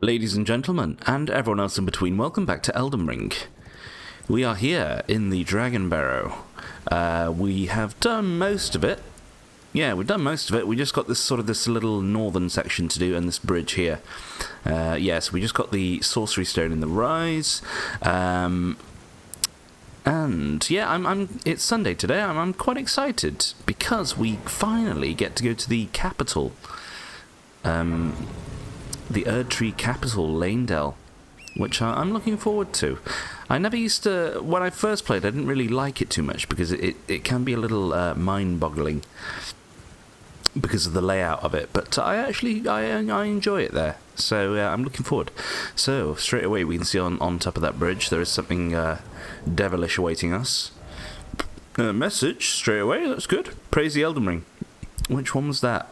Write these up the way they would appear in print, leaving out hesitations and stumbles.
Ladies and gentlemen, and everyone else in between, welcome back to Elden Ring. We are here in the Dragon Barrow. We have done most of it. Yeah, we've done most of it. We just got this little northern section to do and this bridge here. Yes, we just got the Sorcery Stone in the Rise. And yeah, it's Sunday today. I'm quite excited because we finally get to go to the capital. The Erdtree capital, Lanedell, which I'm looking forward to. I never used to, when I first played, I didn't really like it too much because it can be a little mind-boggling because of the layout of it, but I enjoy it there, so I'm looking forward. So, straight away we can see on top of that bridge there is something devilish awaiting us. Message, straight away, that's good. Praise the Elden Ring. Which one was that?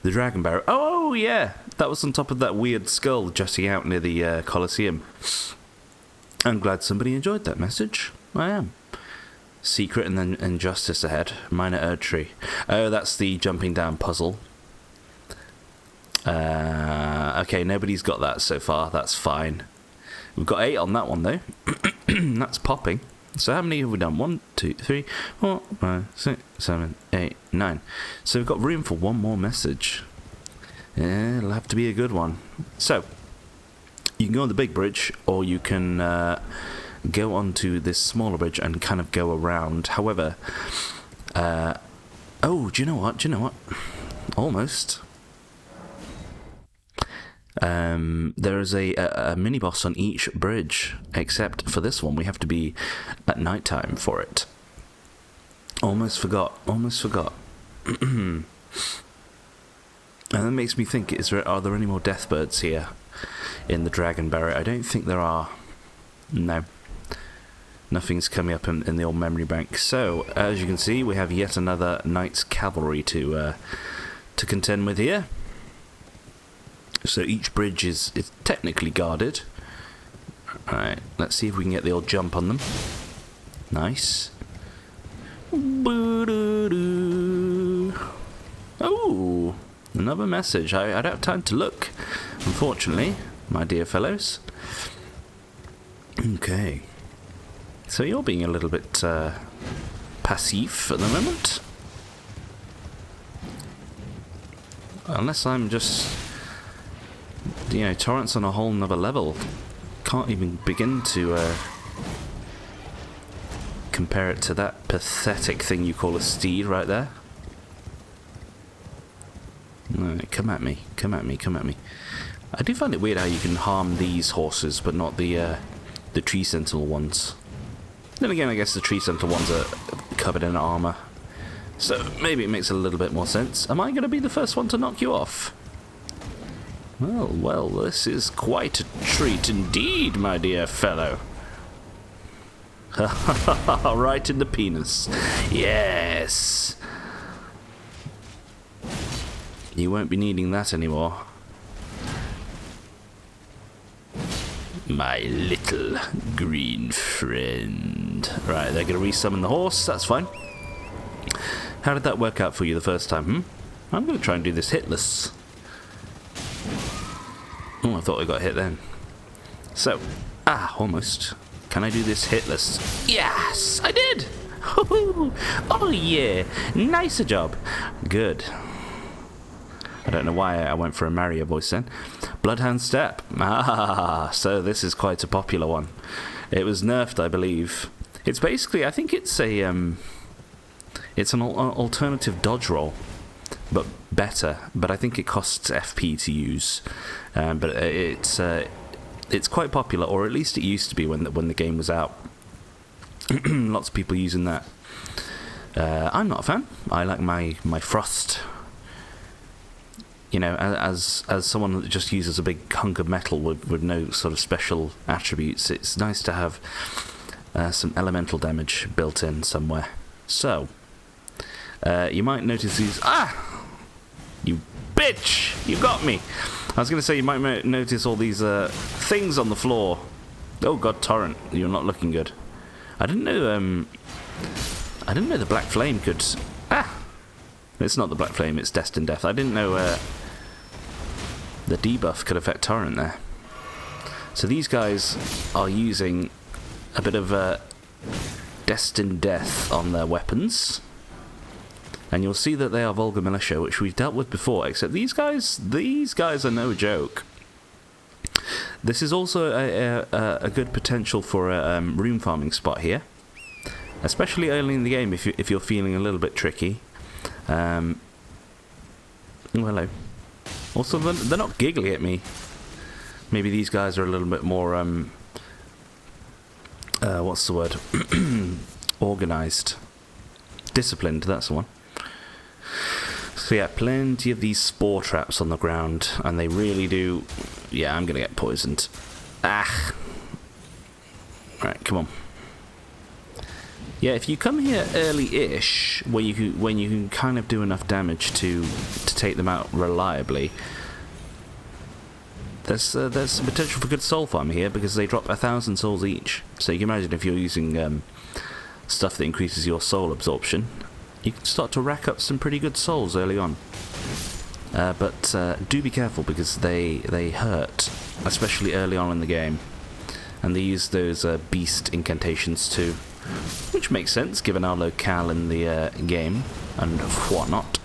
The Dragon Barrow. Oh, yeah! That was on top of that weird skull jutting out near the Colosseum. I'm glad somebody enjoyed that message. I am. Secret and then injustice ahead. Minor Erdtree. Oh, that's the jumping down puzzle. Okay, nobody's got that so far. That's fine. We've got 8 on that one, though. That's popping. So how many have we done? 1, 2, 3, 4, 5, 6, 7, 8, 9. So we've got room for one more message. Yeah, it'll have to be a good one. So, you can go on the big bridge, or you can go onto this smaller bridge and kind of go around. However, oh, do you know what? Almost. There is a mini-boss on each bridge, except for this one, we have to be at night time for it. Almost forgot. And that makes me think, are there any more deathbirds here in the Dragon Barrow? I don't think there are. No. Nothing's coming up in the old memory bank. So, as you can see, we have yet another Knight's Cavalry to contend with here. So each bridge is technically guarded. Alright, let's see if we can get the old jump on them. Nice. Oh, another message. I don't have time to look, unfortunately, my dear fellows. Okay. So you're being a little bit passive at the moment. Unless I'm just... You know, Torrent's on a whole nother level. Can't even begin to compare it to that pathetic thing you call a steed right there. No, come at me. I do find it weird how you can harm these horses, but not the tree sentinel ones. Then again, I guess the tree sentinel ones are covered in armor, so maybe it makes a little bit more sense. Am I going to be the first one to knock you off? Well, this is quite a treat indeed, my dear fellow. Right in the penis. Yes! You won't be needing that anymore. My little green friend. Right, they're going to resummon the horse, that's fine. How did that work out for you the first time, I'm going to try and do this hitless. Oh, I thought I got hit then. So, almost. Can I do this hitless? Yes, I did! Oh yeah, nicer job. Good. I don't know why I went for a Mario voice then. Bloodhound Step. So this is quite a popular one. It was nerfed, I believe. It's basically, I think it's an alternative dodge roll. But better. But I think it costs FP to use. But it's quite popular, or at least it used to be when the game was out. Lots of people using that. I'm not a fan. I like my frost. You know, as someone that just uses a big hunk of metal with no sort of special attributes, it's nice to have some elemental damage built in somewhere. So, you might notice these... You bitch! You got me! I was going to say you might notice all these things on the floor. Oh god, Torrent, you're not looking good. I didn't know the Black Flame could... It's not the Black Flame, it's Destined Death. I didn't know the debuff could affect Torrent there. So these guys are using a bit of a destined death on their weapons. And you'll see that they are Vulgar Militia, which we've dealt with before, except these guys are no joke. This is also a good potential for a room farming spot here, especially early in the game if you're feeling a little bit tricky. Oh, hello. Also, they're not giggly at me. Maybe these guys are a little bit more what's the word? Organised, disciplined. That's the one. So yeah, plenty of these spore traps on the ground, and they really do... Yeah, I'm gonna get poisoned. Ah! Right, come on. Yeah, if you come here early-ish, when you can kind of do enough damage to take them out reliably, there's some potential for good soul farm here, because they drop 1,000 souls each. So you can imagine if you're using stuff that increases your soul absorption, you can start to rack up some pretty good souls early on. But do be careful, because they hurt, especially early on in the game. And they use those beast incantations too, which makes sense given our locale in the game and whatnot.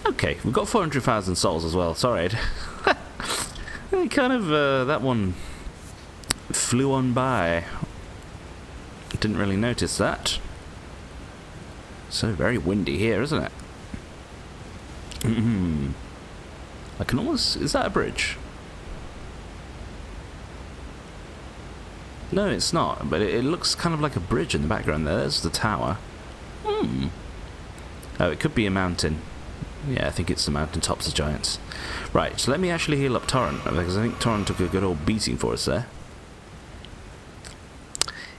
Okay, we've got 400,000 souls as well. Sorry, kind of that one flew on by. Didn't really notice that. So very windy here, isn't it? I can almost... Is that a bridge? No, it's not, but it looks kind of like a bridge in the background there. There's the tower. Oh, it could be a mountain. Yeah, I think it's the mountain tops of giants. Right, so let me actually heal up Torrent, because I think Torrent took a good old beating for us there.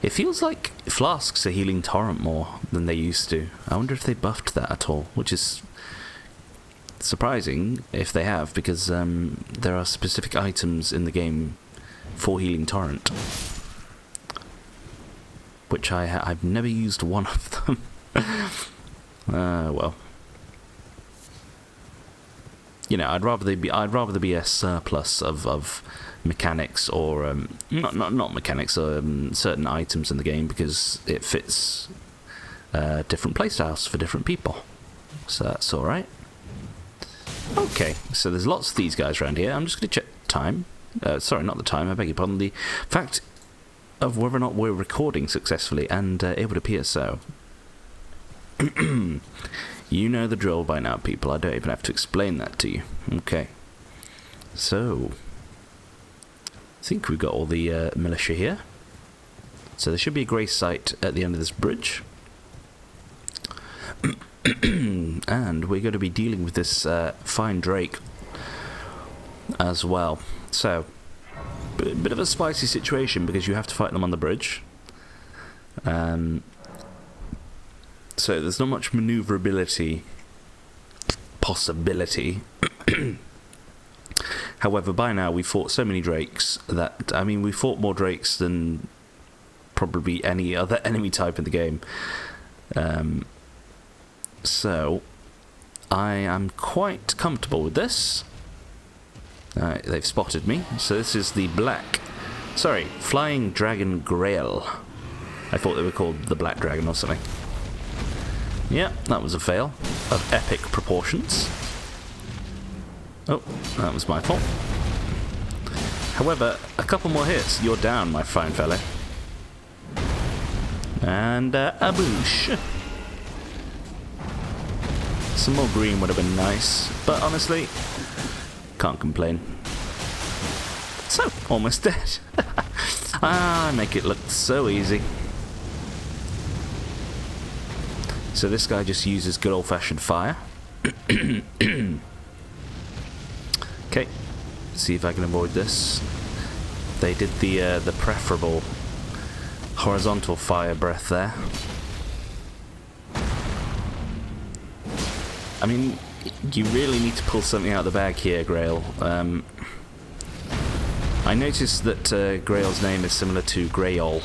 It feels like flasks are healing Torrent more than they used to. I wonder if they buffed that at all, which is surprising if they have, because there are specific items in the game for healing Torrent, which I've never used one of them. Well, you know, I'd rather there be a surplus of mechanics, or not mechanics, certain items in the game, because it fits different playstyles for different people. So that's all right. Okay, so there's lots of these guys around here. I'm just going to check the time. Sorry, not the time. I beg your pardon. The fact of whether or not we're recording successfully, and it would appear so. You know the drill by now, people. I don't even have to explain that to you. Okay. So, I think we've got all the militia here. So there should be a grey site at the end of this bridge. And we're going to be dealing with this fine drake as well. So, bit of a spicy situation, because you have to fight them on the bridge. So there's not much maneuverability possibility. However, by now we fought so many drakes that, I mean, we fought more drakes than probably any other enemy type in the game. So I am quite comfortable with this. They've spotted me. So this is the Flying Dragon Grail. I thought they were called the Black Dragon or something. Yeah, that was a fail of epic proportions. Oh, that was my fault. However, a couple more hits, you're down, my fine fella. And a boosh. Some more green would have been nice, but honestly, can't complain. So, almost dead. I make it look so easy. So this guy just uses good old-fashioned fire. Okay, see if I can avoid this. They did the preferable horizontal fire breath there. I mean, you really need to pull something out of the bag here, Grail. I noticed that Grail's name is similar to Grayol.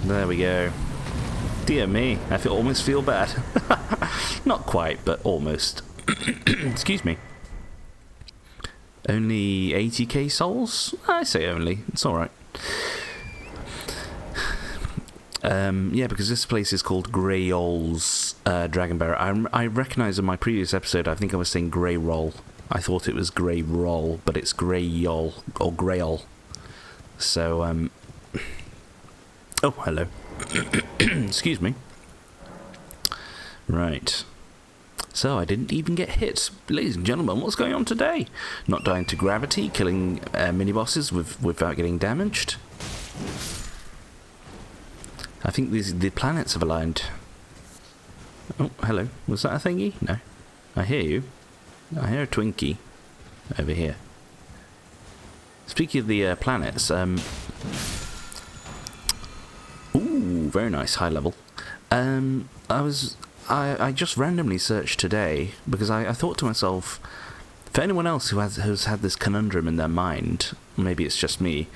There we go. Dear me, I almost feel bad. Not quite, but almost. Excuse me. Only 80k souls? I say only. It's alright. Yeah, because this place is called Greyol's Dragonbearer. I recognise in my previous episode, I think I was saying Greyroll. I thought it was Greyroll, but it's Greyol, or Greyol. So, oh, hello. Excuse me. Right. So, I didn't even get hit. Ladies and gentlemen, what's going on today? Not dying to gravity, killing mini-bosses without getting damaged. I think the planets have aligned. Oh, hello. Was that a thingy? No. I hear you. I hear a Twinkie over here. Speaking of the planets, ooh, very nice, high level. I just randomly searched today because I thought to myself, for anyone else who's had this conundrum in their mind, maybe it's just me.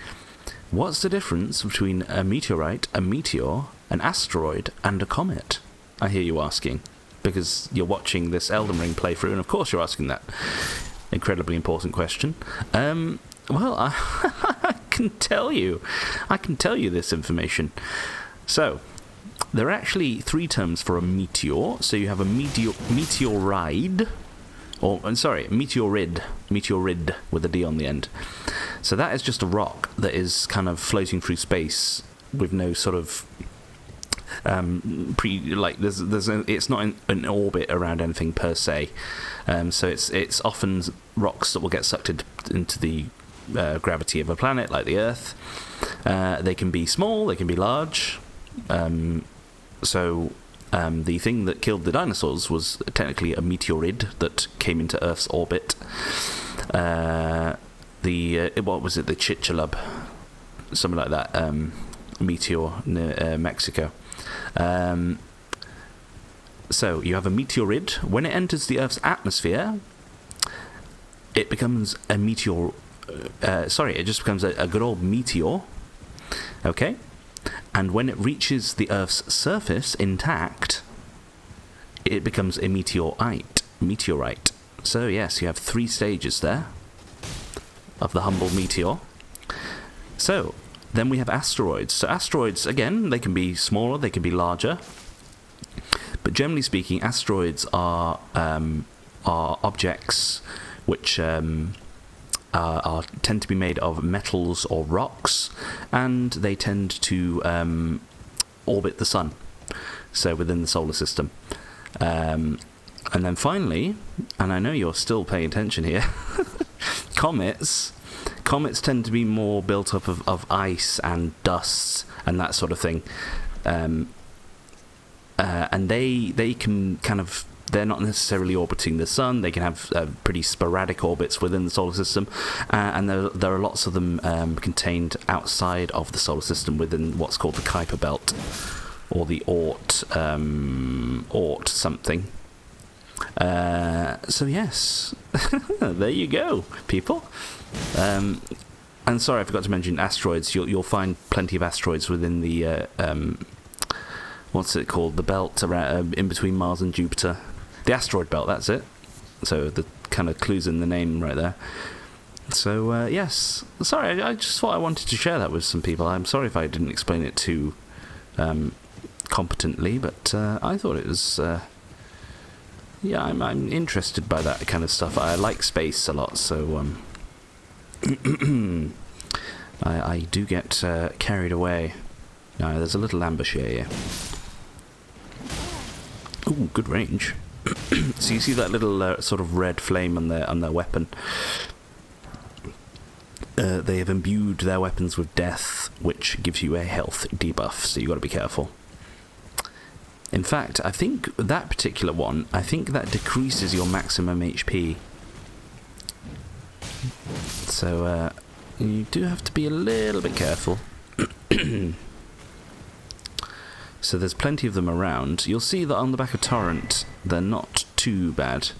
What's the difference between a meteorite, a meteor, an asteroid, and a comet? I hear you asking, because you're watching this Elden Ring playthrough, and of course you're asking that incredibly important question. Well, I can tell you. I can tell you this information. So, there are actually 3 terms for a meteor. So you have a meteoride, meteorid with a D on the end. So that is just a rock that is kind of floating through space with no sort of it's not in an orbit around anything per se. So it's often rocks that will get sucked into the gravity of a planet like the Earth. They can be small, they can be large. So the thing that killed the dinosaurs was technically a meteorid that came into Earth's orbit. What was it? The Chicxulub, something like that. Meteor near Mexico. So you have a meteorid. When it enters the Earth's atmosphere, it becomes a meteor. It just becomes a good old meteor. Okay. And when it reaches the Earth's surface intact, it becomes a meteorite. So yes, you have 3 stages there of the humble meteor. So then we have asteroids. So asteroids, again, they can be smaller, they can be larger. But generally speaking, asteroids are objects which tend to be made of metals or rocks, and they tend to orbit the sun, so within the solar system. And then finally, and I know you're still paying attention here, comets tend to be more built up of ice and dust and that sort of thing. And they can kind of, they're not necessarily orbiting the sun. They can have pretty sporadic orbits within the solar system, and there are lots of them contained outside of the solar system within what's called the Kuiper Belt, or the Oort something. So yes, there you go, people. And sorry, I forgot to mention asteroids. You'll find plenty of asteroids within the what's it called? The belt around in between Mars and Jupiter. The asteroid belt, that's it. So the kind of clues in the name right there. So yes, sorry, I just thought I wanted to share that with some people. I'm sorry if I didn't explain it too competently, but I thought it was. Yeah, I'm interested by that kind of stuff. I like space a lot, so I do get carried away. Now, there's a little ambush here. Ooh, good range. So you see that little sort of red flame on their weapon. They have imbued their weapons with death, which gives you a health debuff, so you've got to be careful. In fact, I think that particular one, that decreases your maximum HP. So you do have to be a little bit careful. So there's plenty of them around. You'll see that on the back of Torrent, they're not too bad.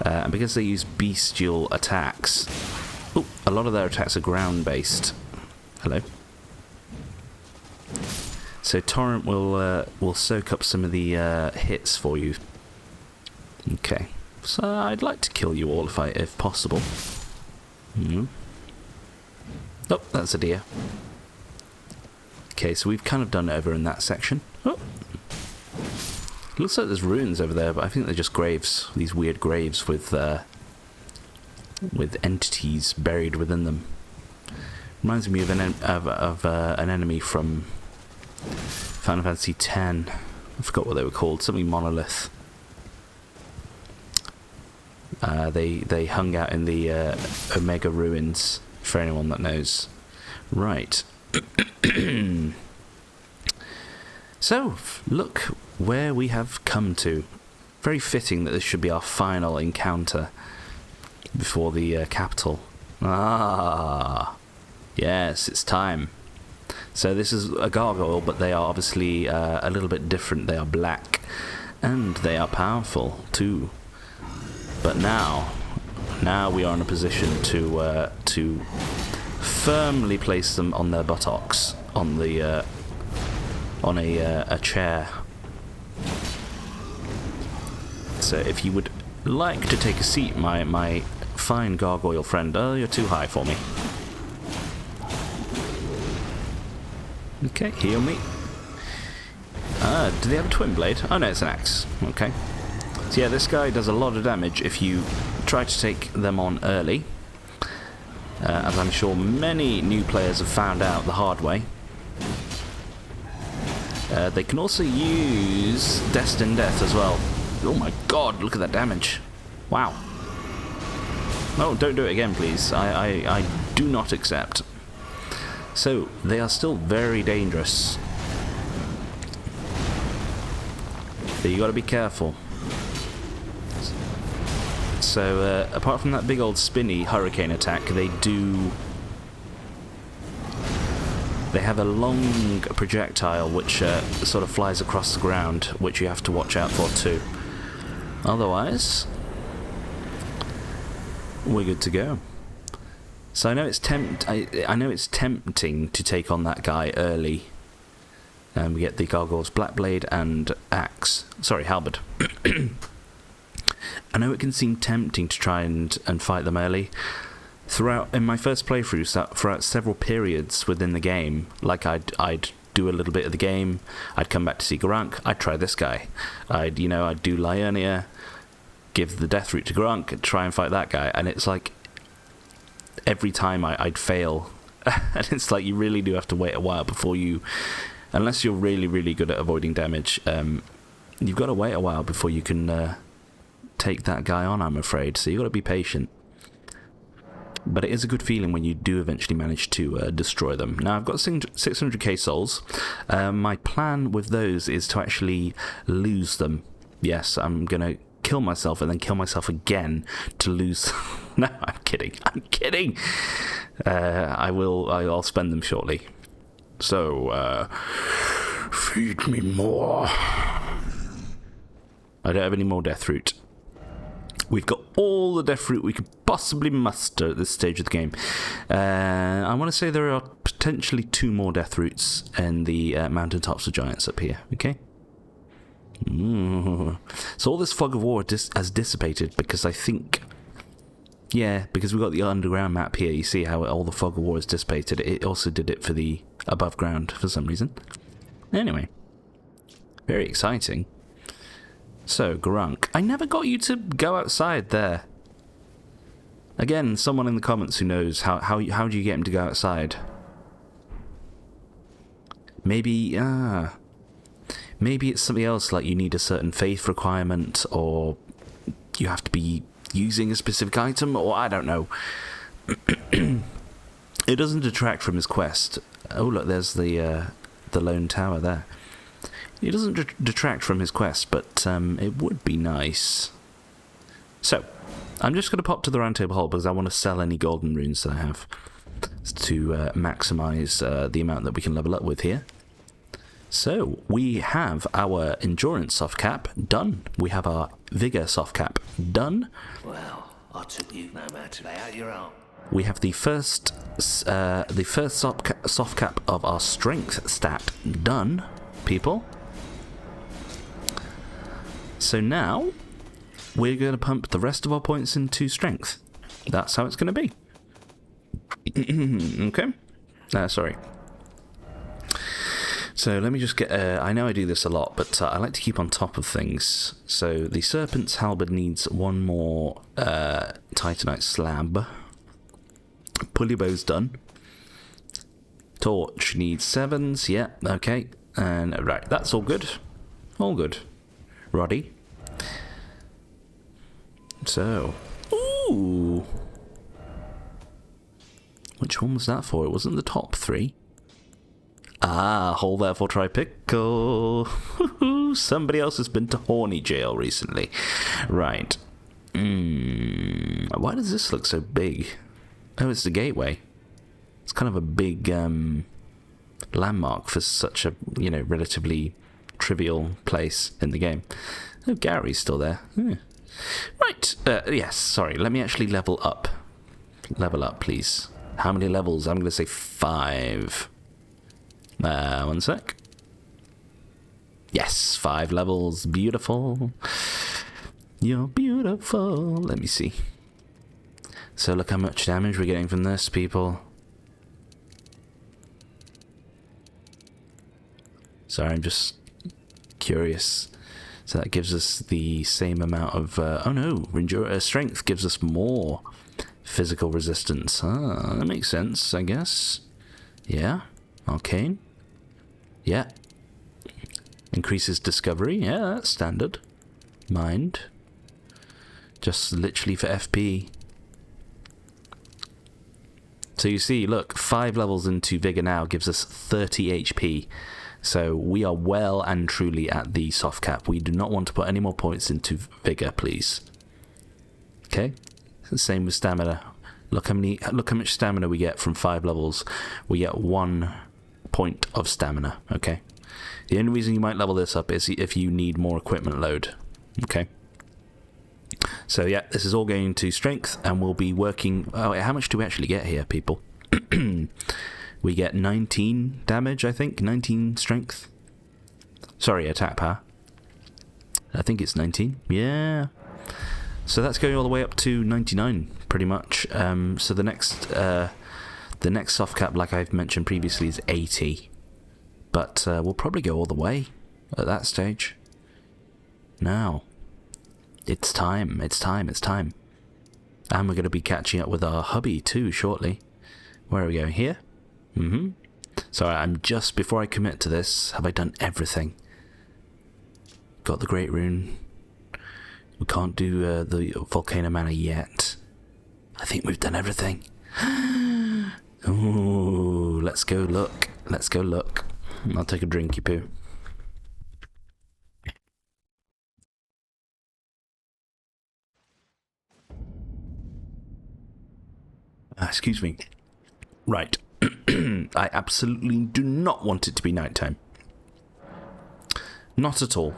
And because they use bestial attacks... Oh, a lot of their attacks are ground-based. Hello. So Torrent will soak up some of the hits for you. Okay. So I'd like to kill you all if possible. Oh, that's a deer. Okay, so we've kind of done it over in that section. Oh. Looks like there's ruins over there, but I think they're just graves. These weird graves with entities buried within them. Reminds me of an enemy from Final Fantasy X. I forgot what they were called. Something monolith. They hung out in the Omega ruins, for anyone that knows. Right. So, look where we have come to. Very fitting that this should be our final encounter before the capital. Ah, yes, it's time. So this is a gargoyle, but they are obviously a little bit different. They are black, and they are powerful too. But now we are in a position to firmly place them on their buttocks on the on a chair. So if you would like to take a seat, my fine gargoyle friend. Oh, you're too high for me. Okay, heal me. Do they have a twin blade? Oh no, it's an axe. Okay. So yeah, this guy does a lot of damage if you try to take them on early. As I'm sure many new players have found out the hard way. They can also use Destined Death as well. Oh my god, look at that damage. Wow. No, don't do it again, please. I do not accept. So, they are still very dangerous. But you gotta be careful. So, apart from that big old spinny hurricane attack, they have a long projectile which sort of flies across the ground, which you have to watch out for too. Otherwise, we're good to go. So I know it's I know it's tempting to take on that guy early. And we get the Gargoyle's Black Blade and Axe. Sorry, Halberd. I know it can seem tempting to try and fight them early. In my first playthrough, throughout several periods within the game, like I'd do a little bit of the game, I'd come back to see Grunk, I'd try this guy. I'd do Liurnia, give the death route to Grunk, try and fight that guy, and it's like every time I'd fail. And it's like you really do have to wait a while before you, unless you're really, really good at avoiding damage, you've got to wait a while before you can take that guy on, I'm afraid. So you've got to be patient. But it is a good feeling when you do eventually manage to destroy them. Now, I've got 600k souls. My plan with those is to actually lose them. Yes, I'm going to kill myself and then kill myself again to lose. No, I'm kidding. I'm kidding. I'll spend them shortly. So, feed me more. I don't have any more death root. We've got all the death root we could possibly muster at this stage of the game. I want to say there are potentially 2 more death roots in the mountaintops of giants up here. Okay. So all this fog of war has dissipated because I think, yeah, because we've got the underground map here. You see how all the fog of war is dissipated. It also did it for the above ground for some reason. Anyway, very exciting. So, Grunk, I never got you to go outside there. Again, someone in the comments who knows, how do you get him to go outside? Maybe it's something else, like you need a certain faith requirement, or you have to be using a specific item, or I don't know. It doesn't detract from his quest. Oh look, there's the lone tower there. It doesn't detract from his quest, but it would be nice. So, I'm just going to pop to the round table hall because I want to sell any golden runes that I have to maximise the amount that we can level up with here. So, we have our endurance soft cap done. We have our vigor soft cap done. Well, I took you no matter how you're on. We have the first soft cap of our strength stat done, people. So now, we're going to pump the rest of our points into strength. That's how it's going to be. Okay. Sorry. So let me just get... I know I do this a lot, but I like to keep on top of things. So the Serpent's Halberd needs one more Titanite slab. Pulley bow's done. Torch needs 7s. Yeah, okay. And right, that's all good. All good. Roddy. So... Ooh! Which one was that for? It wasn't the top 3. Ah, hold therefore try pickle. Somebody else has been to horny jail recently. Right. Why does this look so big? Oh, it's the gateway. It's kind of a big landmark for such a, relatively trivial place in the game. Oh, Gary's still there. Right. Yes, sorry. Let me actually level up. Level up, please. How many levels? I'm going to say 5. One sec. Yes, 5 levels. Beautiful. You're beautiful. Let me see. So look how much damage we're getting from this, people. Sorry, I'm just curious. So that gives us the same amount of... oh no, strength gives us more physical resistance. Ah, that makes sense, I guess. Yeah. Arcane. Yeah. Increases discovery. Yeah, that's standard. Mind. Just literally for FP. So you see, look, 5 levels into Vigor now gives us 30 HP. So we are well and truly at the soft cap. We do not want to put any more points into Vigor, please. Okay? Same with stamina. Look how much stamina we get from 5 levels. We get 1 point of stamina. Okay? The only reason you might level this up is if you need more equipment load. Okay? So yeah, this is all going to strength, and we'll be working... Oh, how much do we actually get here, people? We get 19 damage, I think. 19 strength. Sorry, attack power. I think it's 19. Yeah. So that's going all the way up to 99, pretty much. So the next soft cap, like I've mentioned previously, is 80. But we'll probably go all the way at that stage. Now, it's time. It's time. It's time. And we're going to be catching up with our hubby too shortly. Where are we going? Here? Sorry, I'm just... Before I commit to this, have I done everything? Got the Great Rune. We can't do the Volcano Manor yet. I think we've done everything. Ooh, let's go look. Let's go look. I'll take a drinky poo. Excuse me. Right. I absolutely do not want it to be nighttime. Not at all.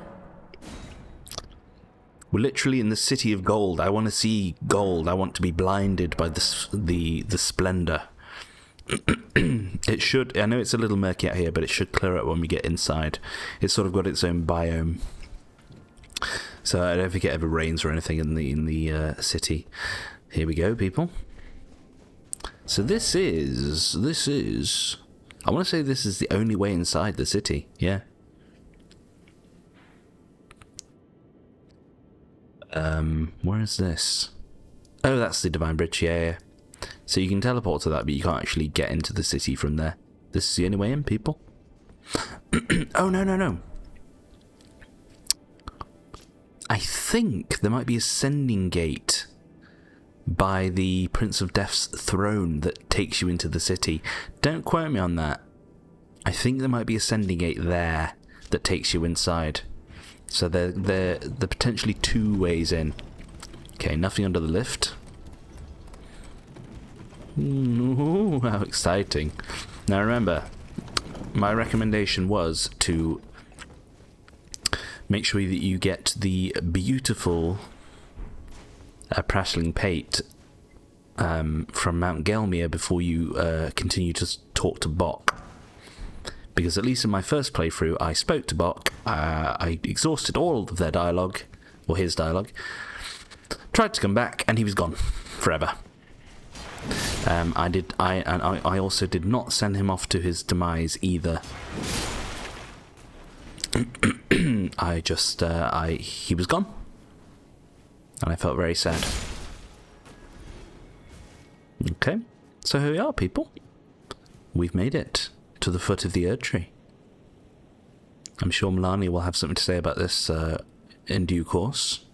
We're literally in the city of gold. I want to see gold. I want to be blinded by the splendor. It should... I know it's a little murky out here, but it should clear up when we get inside. It's sort of got its own biome. So I don't think it ever rains or anything in the city. Here we go, people. So this is... I want to say this is the only way inside the city. Yeah. Where is this? Oh, that's the Divine Bridge. Yeah. So you can teleport to that, but you can't actually get into the city from there. This is the only way in, people. Oh, no. I think there might be a sending gate by the Prince of Death's throne that takes you into the city. Don't quote me on that. I think there might be a sending gate there that takes you inside. So they're potentially 2 ways in. Okay, nothing under the lift. Ooh, how exciting. Now remember, my recommendation was to make sure that you get the beautiful Prattling Pate from Mount Gelmir before you continue to talk to Bok. Because at least in my first playthrough, I spoke to Bok, I exhausted all of their dialogue, or his dialogue, tried to come back, and he was gone forever. I also did not send him off to his demise either. He was gone, and I felt very sad. Okay, so here we are, people. We've made it to the foot of the Erd Tree. I'm sure Melania will have something to say about this in due course.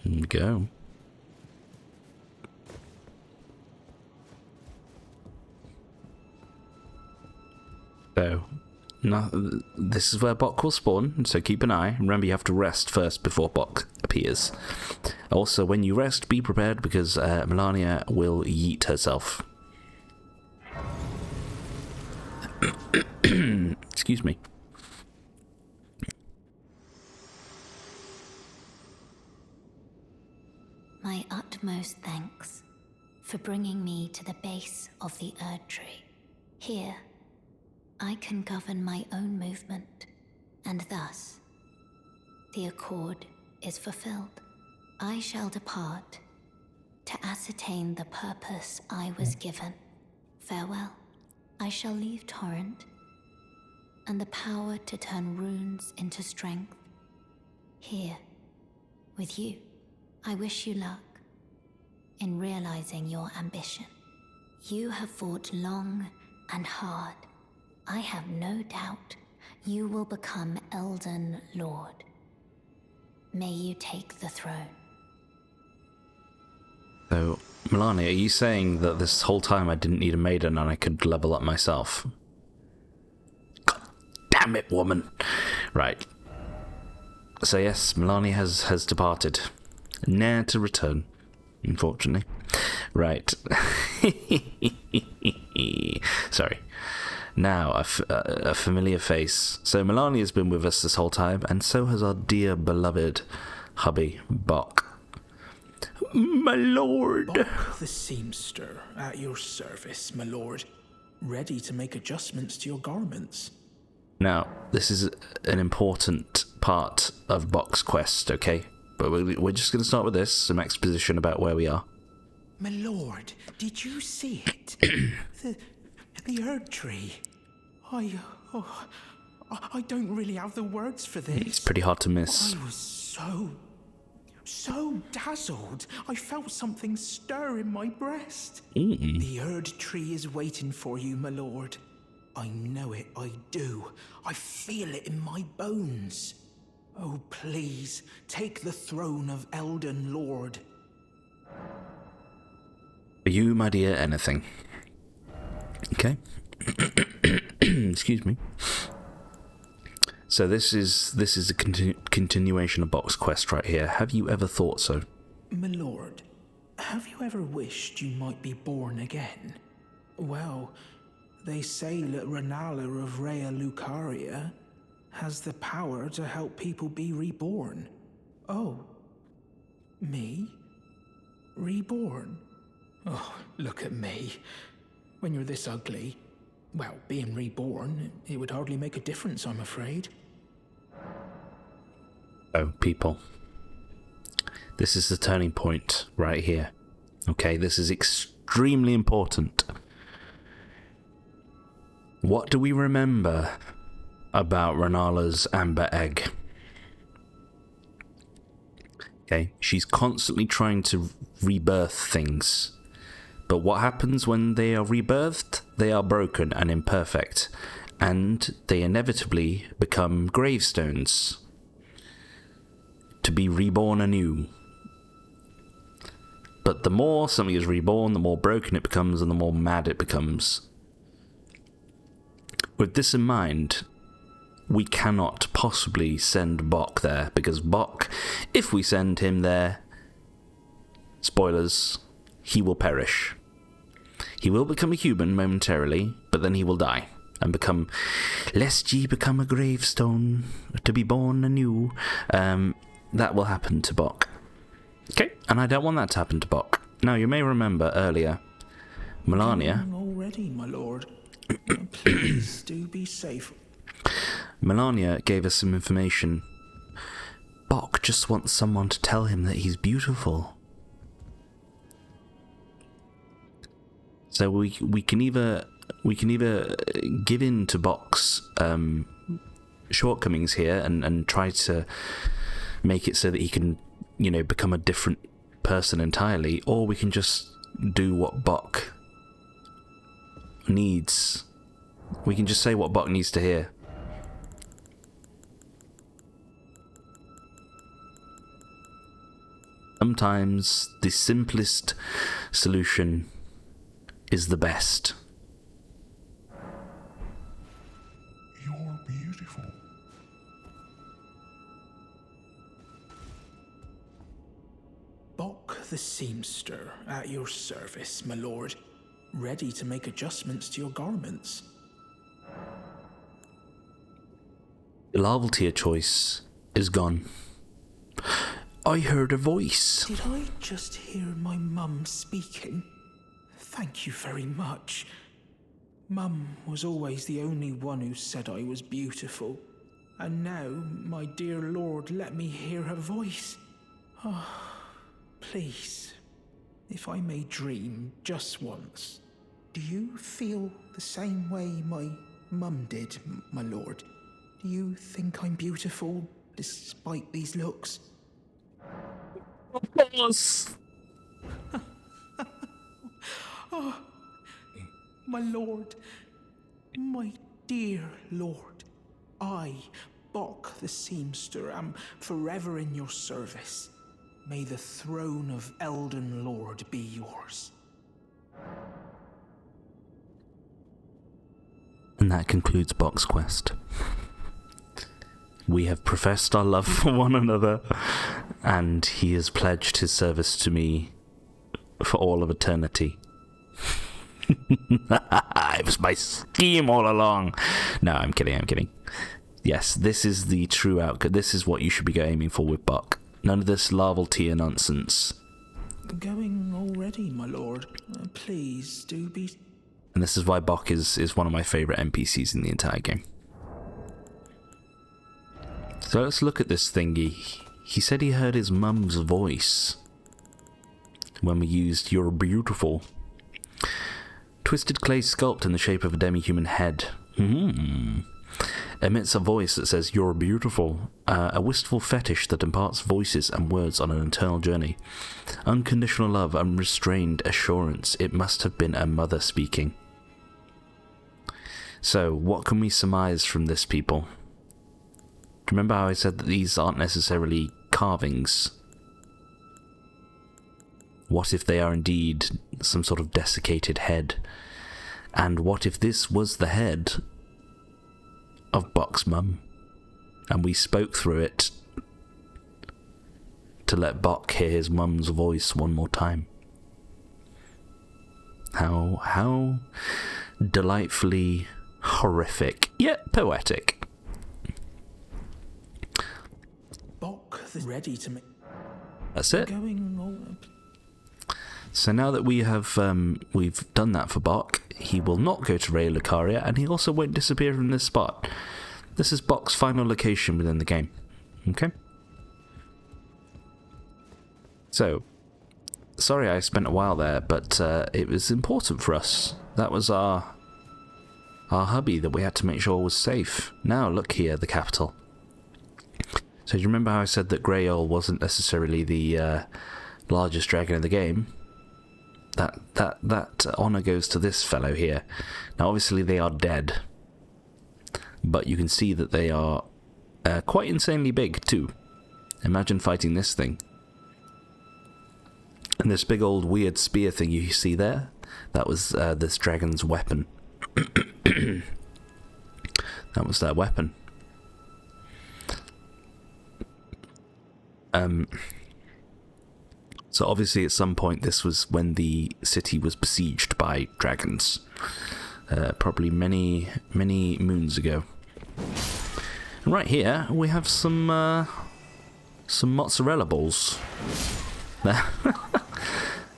Here we go. So, this is where Bok will spawn, so keep an eye. Remember, you have to rest first before Bok appears. Also, when you rest, be prepared, because Melania will yeet herself. Excuse me. My utmost thanks for bringing me to the base of the Erd Tree. Here, I can govern my own movement, and thus, the accord is fulfilled. I shall depart to ascertain the purpose I was given. Farewell. I shall leave Torrent, and the power to turn runes into strength. Here, with you. I wish you luck in realizing your ambition. You have fought long and hard. I have no doubt you will become Elden Lord. May you take the throne. So, Melania, are you saying that this whole time I didn't need a maiden and I could level up myself? God damn it, woman! Right. So yes, Melania has departed. Ne'er to return, unfortunately. Right. Sorry. Now, a familiar face. So Melania's been with us this whole time, and so has our dear beloved hubby, Bok. My lord! Bok the seamster, at your service, my lord. Ready to make adjustments to your garments. Now, this is an important part of Bok's quest, okay? But we're just going to start with this, some exposition about where we are. My lord, did you see it? the Erd Tree. I don't really have the words for this. It's pretty hard to miss. I was so dazzled. I felt something stir in my breast. The Erd Tree is waiting for you, my lord. I know it, I do. I feel it in my bones. Oh, please, take the throne of Elden Lord. For you, my dear, anything. Okay. Excuse me. So this is a continuation of Bok's quest right here. Have you ever thought so? My lord, have you ever wished you might be born again? Well, they say that Renala of Rea Lucaria has the power to help people be reborn. Oh, me? Reborn? Oh, look at me. When you're this ugly, well, being reborn, it would hardly make a difference, I'm afraid. Oh, people. This is the turning point right here. Okay, this is extremely important. What do we remember about Renala's amber egg? Okay, she's constantly trying to rebirth things. But what happens when they are rebirthed? They are broken and imperfect, and they inevitably become gravestones to be reborn anew. But the more something is reborn, the more broken it becomes and the more mad it becomes. With this in mind, we cannot possibly send Bok there, because Bok, if we send him there, spoilers, he will perish. He will become a human momentarily, but then he will die and become, lest ye become a gravestone to be born anew. That will happen to Bok. Okay, and I don't want that to happen to Bok. Now, you may remember earlier, Melania... Already, my lord. Please do be safe. Melania gave us some information. Bok just wants someone to tell him that he's beautiful. So we can either give in to Bok's shortcomings here and try to make it so that he can, you know, become a different person entirely, or we can just do what Bok needs. We can just say what Bok needs to hear. Sometimes the simplest solution is the best. You're beautiful. Bok the seamster at your service, my lord. Ready to make adjustments to your garments. The larval tier choice is gone. I heard a voice. Did I just hear my mum speaking? Thank you very much. Mum was always the only one who said I was beautiful. And now, my dear lord, let me hear her voice. Oh, please, if I may dream just once, do you feel the same way my mum did, my lord? Do you think I'm beautiful, despite these looks? Of course. Oh, my lord, my dear lord, I, Bok the seamster, am forever in your service. May the throne of Elden Lord be yours. And that concludes Bok's quest. We have professed our love for one another, and he has pledged his service to me for all of eternity. It was my scheme all along. No, I'm kidding. Yes, this is the true outcome. This is what you should be aiming for with Bok. None of this larval tier nonsense. Going already, my lord. Please do be... And this is why Bok is one of my favourite NPCs in the entire game. So let's look at this thingy. He said he heard his mum's voice when we used You're Beautiful. Twisted clay sculpt in the shape of a demi-human head. Emits a voice that says, You're beautiful. A wistful fetish that imparts voices and words on an eternal journey. Unconditional love, unrestrained assurance. It must have been a mother speaking. So, what can we surmise from this, people? Remember how I said that these aren't necessarily carvings? What if they are indeed some sort of desiccated head? And what if this was the head of Bok's mum, and we spoke through it to let Bok hear his mum's voice one more time? How delightfully horrific, yet poetic. Bok ready to make... That's it. Going all... So now that we have we've done that for Bok, he will not go to Raya Lucaria, and he also won't disappear from this spot. This is Bok's final location within the game. Okay? So, sorry I spent a while there, but it was important for us. That was our hubby that we had to make sure was safe. Now, look here, the capital. So do you remember how I said that Grail wasn't necessarily the largest dragon in the game? That honour goes to this fellow here. Now obviously they are dead, but you can see that they are quite insanely big too. Imagine fighting this thing. And this big old weird spear thing you see there, that was this dragon's weapon. That was their weapon. So obviously at some point this was when the city was besieged by dragons. Probably many moons ago. And right here we have some mozzarella balls.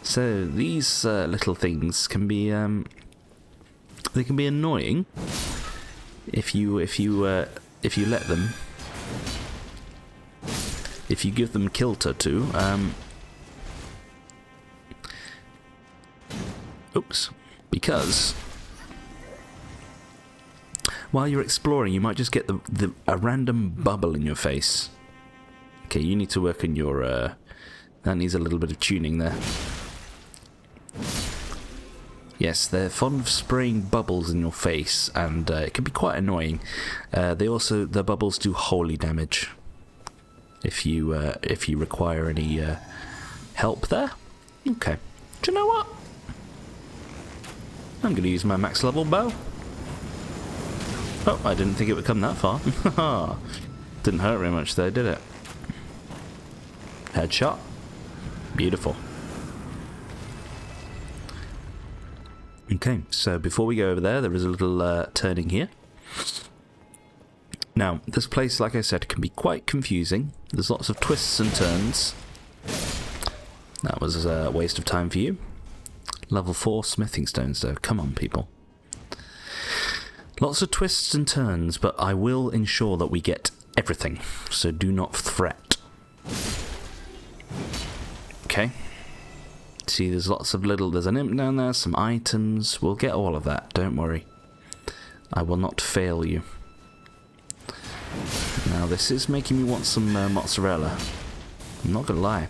So these little things can be they can be annoying if you let them. If you give them kilter to, oops. because while you're exploring, you might just get a random bubble in your face. Okay, you need to work on your... that needs a little bit of tuning there. Yes, they're fond of spraying bubbles in your face, and it can be quite annoying. The bubbles do holy damage. If you require any help there. Okay. Do you know what? I'm going to use my max level bow. Oh, I didn't think it would come that far. Didn't hurt very much though, did it? Headshot. Beautiful. Okay, so before we go over there is a little turning here. Now, this place, like I said, can be quite confusing. There's lots of twists and turns. That was a waste of time for you. Level 4 smithing stones though, come on people. Lots of twists and turns, but I will ensure that we get everything, so do not fret. Okay. See, there's lots of there's an imp down there, some items. We'll get all of that, don't worry. I will not fail you. Now, this is making me want some mozzarella. I'm not gonna lie.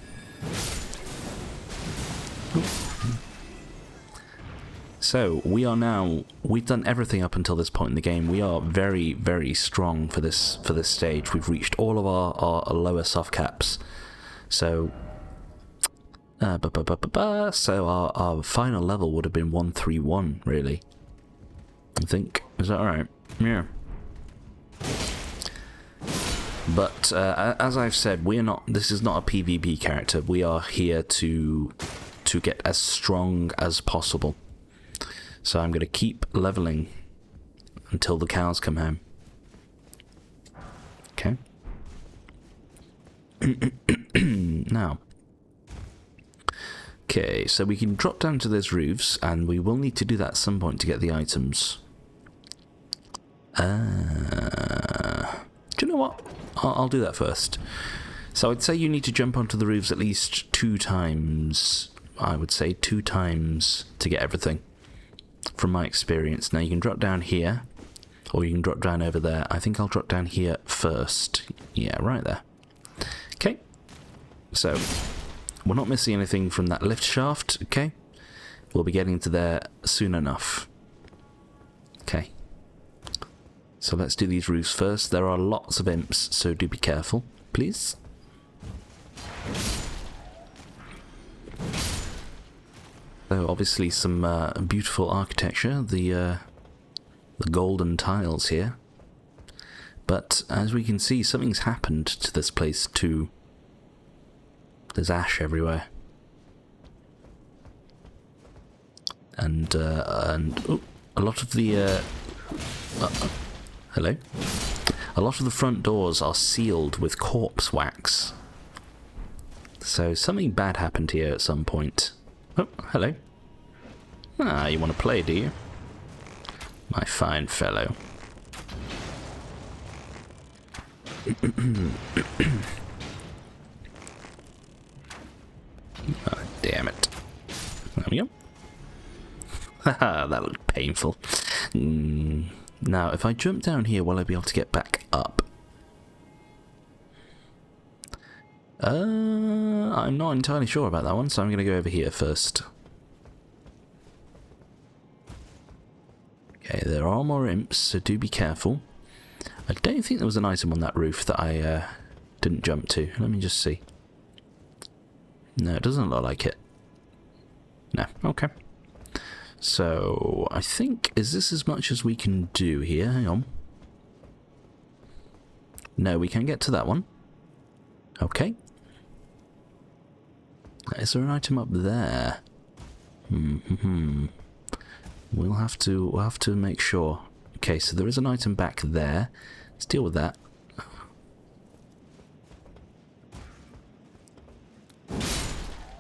So, we've done everything up until this point in the game. We are very, very strong for this stage. We've reached all of our lower soft caps. So, so our final level would have been 131, really. I think. Is that alright? Yeah. But, as I've said, this is not a PvP character. We are here to get as strong as possible. So I'm going to keep leveling until the cows come home. Okay. Now. Okay, so we can drop down to those roofs, and we will need to do that at some point to get the items. Do you know what? I'll do that first. So I'd say you need to jump onto the roofs at least 2 times. I would say 2 times to get everything. From my experience. Now you can drop down here, or you can drop down over there. I think I'll drop down here first. Yeah, right there. Okay. So, we're not missing anything from that lift shaft, okay? We'll be getting to there soon enough. Okay. So let's do these roofs first. There are lots of imps, so do be careful, please. So obviously some beautiful architecture, the golden tiles here. But as we can see, something's happened to this place too. There's ash everywhere. And oh, a lot of the hello? A lot of the front doors are sealed with corpse wax. So something bad happened here at some point. Oh, hello. Ah, you want to play, do you? My fine fellow. Oh, damn it. There we go. Haha, that looked painful. Now, if I jump down here, will I be able to get back up? I'm not entirely sure about that one, so I'm going to go over here first. Okay, there are more imps, so do be careful. I don't think there was an item on that roof that I didn't jump to. Let me just see. No, it doesn't look like it. No, okay. So, I think, is this as much as we can do here? Hang on. No, we can get to that one. Okay. Is there an item up there? We'll have to make sure. Okay, so there is an item back there. Let's deal with that.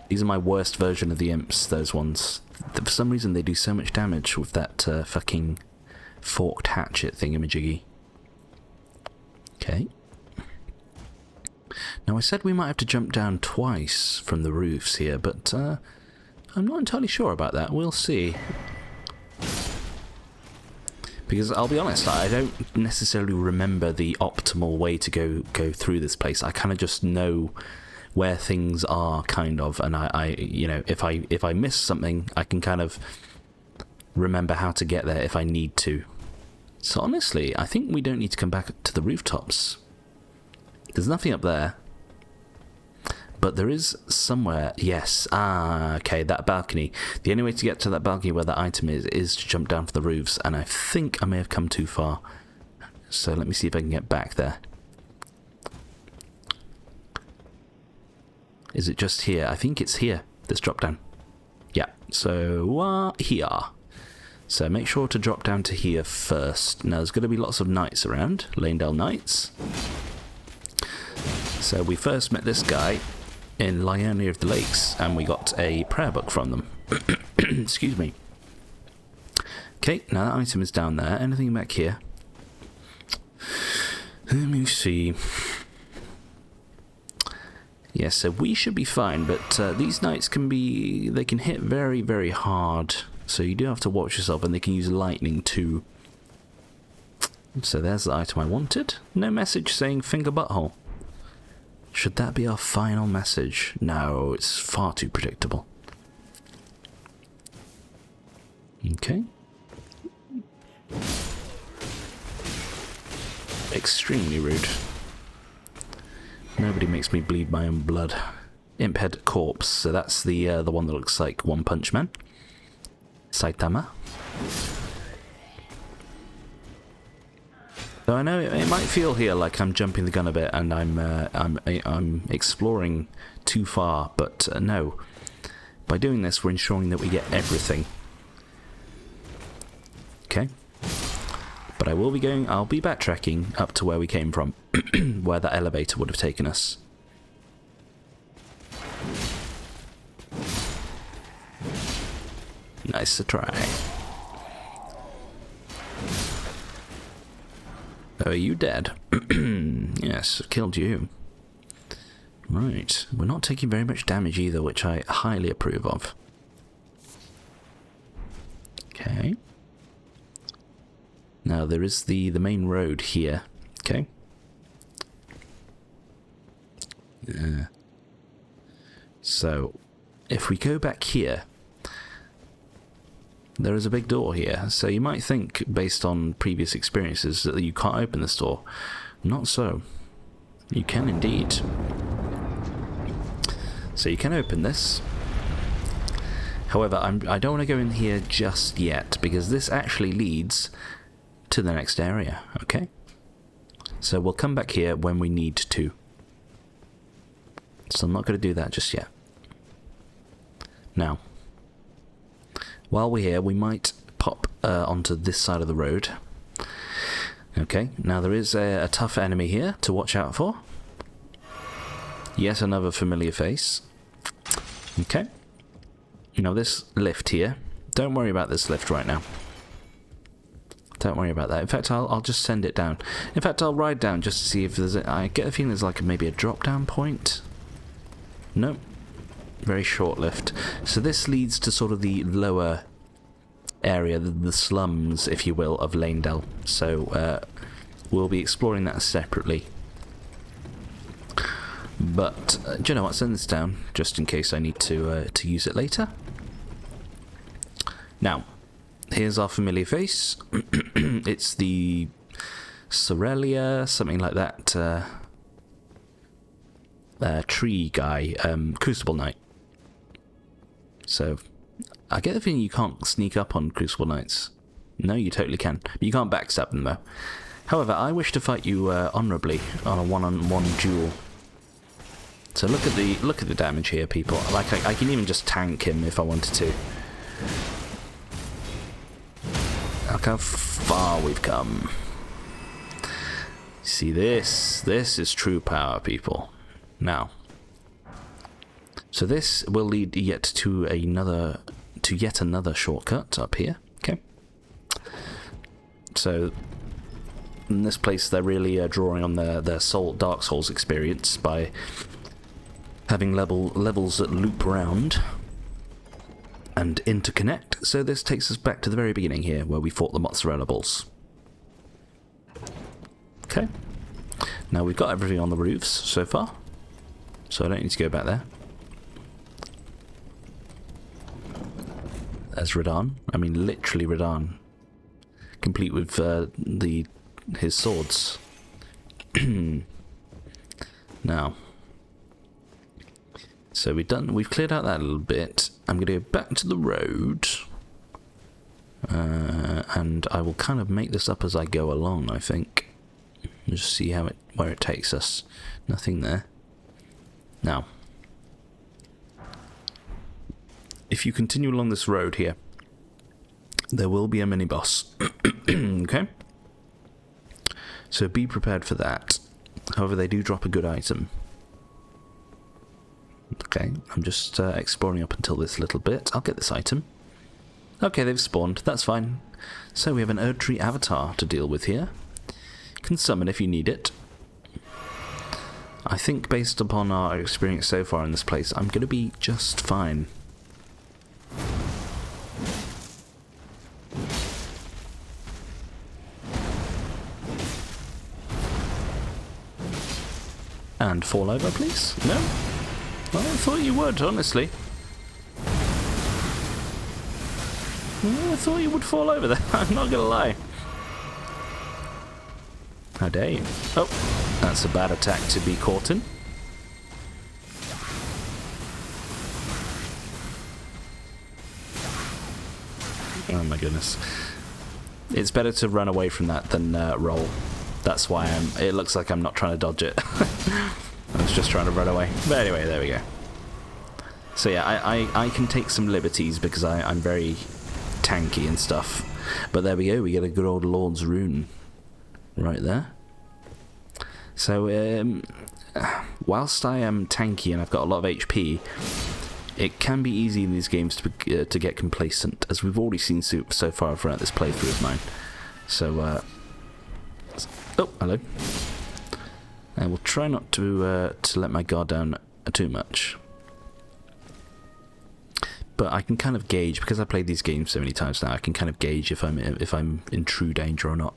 These are my worst version of the imps, those ones. For some reason they do so much damage with that fucking forked hatchet thingamajiggy. Okay. Now I said we might have to jump down twice from the roofs here, but I'm not entirely sure about that. We'll see. Because I'll be honest, I don't necessarily remember the optimal way to go through this place. I kind of just know where things are, kind of, and I you know, if I miss something, I can kind of remember how to get there if I need to. So honestly, I think we don't need to come back to the rooftops. There's nothing up there. But there is somewhere, yes, okay, that balcony. The only way to get to that balcony where that item is to jump down from the roofs, and I think I may have come too far. So let me see if I can get back there. Is it just here? I think it's here, this drop down. Yeah, so here. So make sure to drop down to here first. Now there's going to be lots of knights around, Lanedale Knights. So we first met this guy in Lionia of the Lakes, and we got a prayer book from them. Excuse me. Okay, now that item is down there. Anything back here? Let me see. Yeah, so we should be fine, but these knights can hit very, very hard. So you do have to watch yourself, and they can use lightning too. So there's the item I wanted. No message saying finger butthole. Should that be our final message? No, it's far too predictable. Okay. Extremely rude. Nobody makes me bleed my own blood. Imped Corpse, so that's the one that looks like One Punch Man. Saitama. So I know it might feel here like I'm jumping the gun a bit and I'm exploring too far, but no. By doing this, we're ensuring that we get everything. Okay. But I'll be backtracking up to where we came from, where that elevator would have taken us. Nice to try. Oh, are you dead? Yes, killed you. Right, we're not taking very much damage either, which I highly approve of. Okay. Now there is the main road here. Okay. So, if we go back here, there is a big door here, so you might think, based on previous experiences, that you can't open this door. Not so. You can indeed. So you can open this. However, I don't want to go in here just yet, because this actually leads to the next area, okay? So we'll come back here when we need to. So I'm not going to do that just yet. Now, while we're here, we might pop onto this side of the road. Okay, now there is a tough enemy here to watch out for. Yet another familiar face. Okay. Now this lift here, don't worry about this lift right now. Don't worry about that. In fact, I'll just send it down. In fact, I'll ride down just to see if there's I get a feeling there's like maybe a drop down point. Nope. Very short lift. So this leads to sort of the lower area, the slums, if you will, of Lanedale. So we'll be exploring that separately. But do you know what? Send this down just in case I need to use it later. Now, here's our familiar face. It's the Sorelia, something like that. Tree guy, Crucible Knight. So, I get the feeling you can't sneak up on Crucible Knights. No, you totally can. But you can't backstab them, though. However, I wish to fight you honourably on a one-on-one duel. So look at the damage here, people. Like I can even just tank him if I wanted to. Look how far we've come. See this? This is true power, people. Now, so this will lead yet to yet another shortcut up here. Okay. So in this place, they're really drawing on their Dark Souls experience by having levels that loop around and interconnect. So this takes us back to the very beginning here, where we fought the mozzarella balls. Okay. Now we've got everything on the roofs so far, so I don't need to go back there. There's Radahn. I mean, literally Radahn. Complete with his swords. Now, so we've cleared out that a little bit. I'm going to go back to the road, and I will kind of make this up as I go along. I think, just see where it takes us. Nothing there. Now, if you continue along this road here, there will be a mini boss. Okay, so be prepared for that. However, they do drop a good item. Okay, I'm just exploring up until this little bit. I'll get this item. Okay, they've spawned. That's fine. So we have an Erdtree avatar to deal with here. You can summon if you need it. I think based upon our experience so far in this place, I'm going to be just fine. And fall over, please? No? Well, I thought you would, honestly. Well, I thought you would fall over there. I'm not gonna lie. How dare you? Oh, that's a bad attack to be caught in. Oh my goodness. It's better to run away from that than roll. That's why it looks like I'm not trying to dodge it. I was just trying to run away. But anyway, there we go. So yeah, I can take some liberties because I'm very tanky and stuff. But there we go, we get a good old Lord's Rune right there. So whilst I am tanky and I've got a lot of HP, it can be easy in these games to get complacent, as we've already seen so far throughout this playthrough of mine. So oh, hello. I will try not to let my guard down too much. But I can kind of gauge, because I've played these games so many times now, I can kind of gauge if I'm in true danger or not.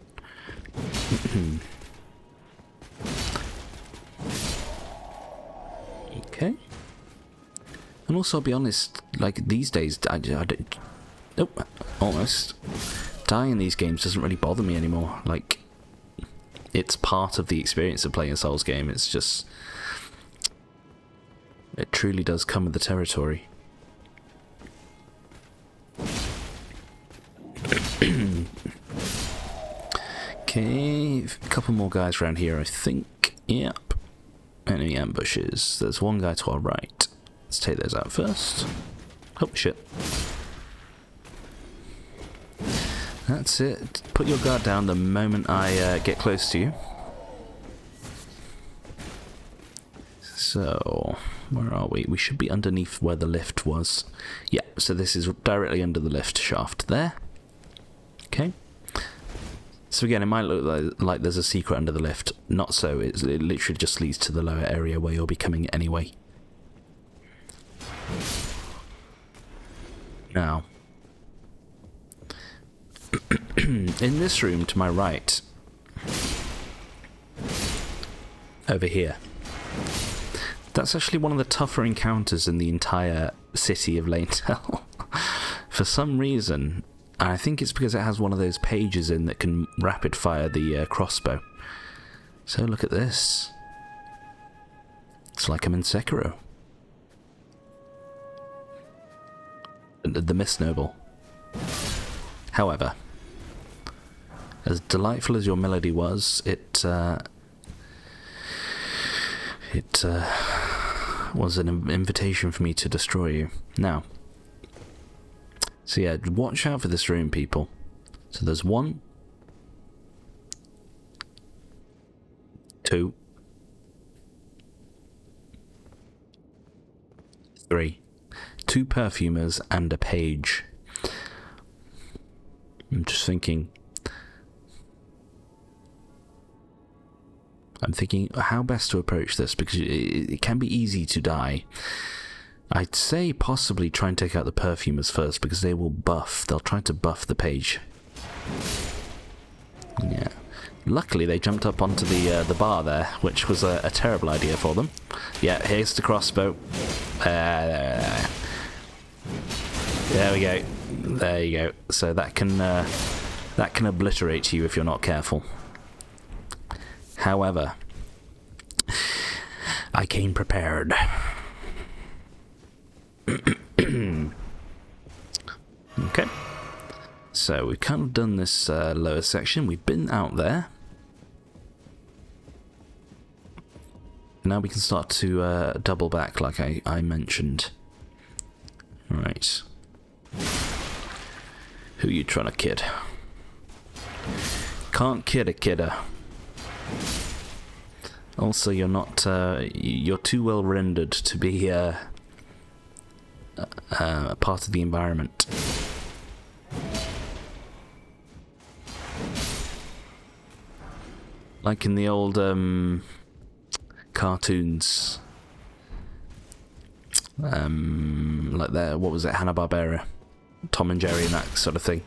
Okay. And also, I'll be honest, like these days, I don't... Nope, almost. Dying in these games doesn't really bother me anymore. Like, it's part of the experience of playing a Souls game. It's just... It truly does come with the territory. Okay, a couple more guys around here, I think. Yep. Enemy ambushes. There's one guy to our right. Let's take those out first. Oh, shit. That's it. Put your guard down the moment I get close to you. So, where are we? We should be underneath where the lift was. Yeah, so this is directly under the lift shaft there. Okay. So again, it might look like there's a secret under the lift. Not so. It literally just leads to the lower area where you'll be coming anyway. Now, in this room to my right, over here, that's actually one of the tougher encounters in the entire city of Lanetel. For some reason, I think it's because it has one of those pages in that can rapid fire the crossbow. So look at this. It's like I'm in Sekiro. The Mist Noble. However, as delightful as your melody was, it was an invitation for me to destroy you. Now, so yeah, watch out for this room, people. So there's 1, 2, 3. 2 perfumers and a page. I'm just thinking... I'm thinking how best to approach this, because it can be easy to die. I'd say possibly try and take out the perfumers first, because they will buff. They'll try to buff the page. Yeah. Luckily, they jumped up onto the bar there, which was a terrible idea for them. Yeah, here's the crossbow. There we go. There you go. So that can obliterate you if you're not careful. However, I came prepared. Okay. So we've kind of done this lower section. We've been out there. Now we can start to double back like I mentioned. Right. Who you trying to kid? Can't kid a kidder. Also, you're not. You're too well rendered to be a part of the environment. Like in the old cartoons, like what was it, Hanna-Barbera, Tom and Jerry and that sort of thing.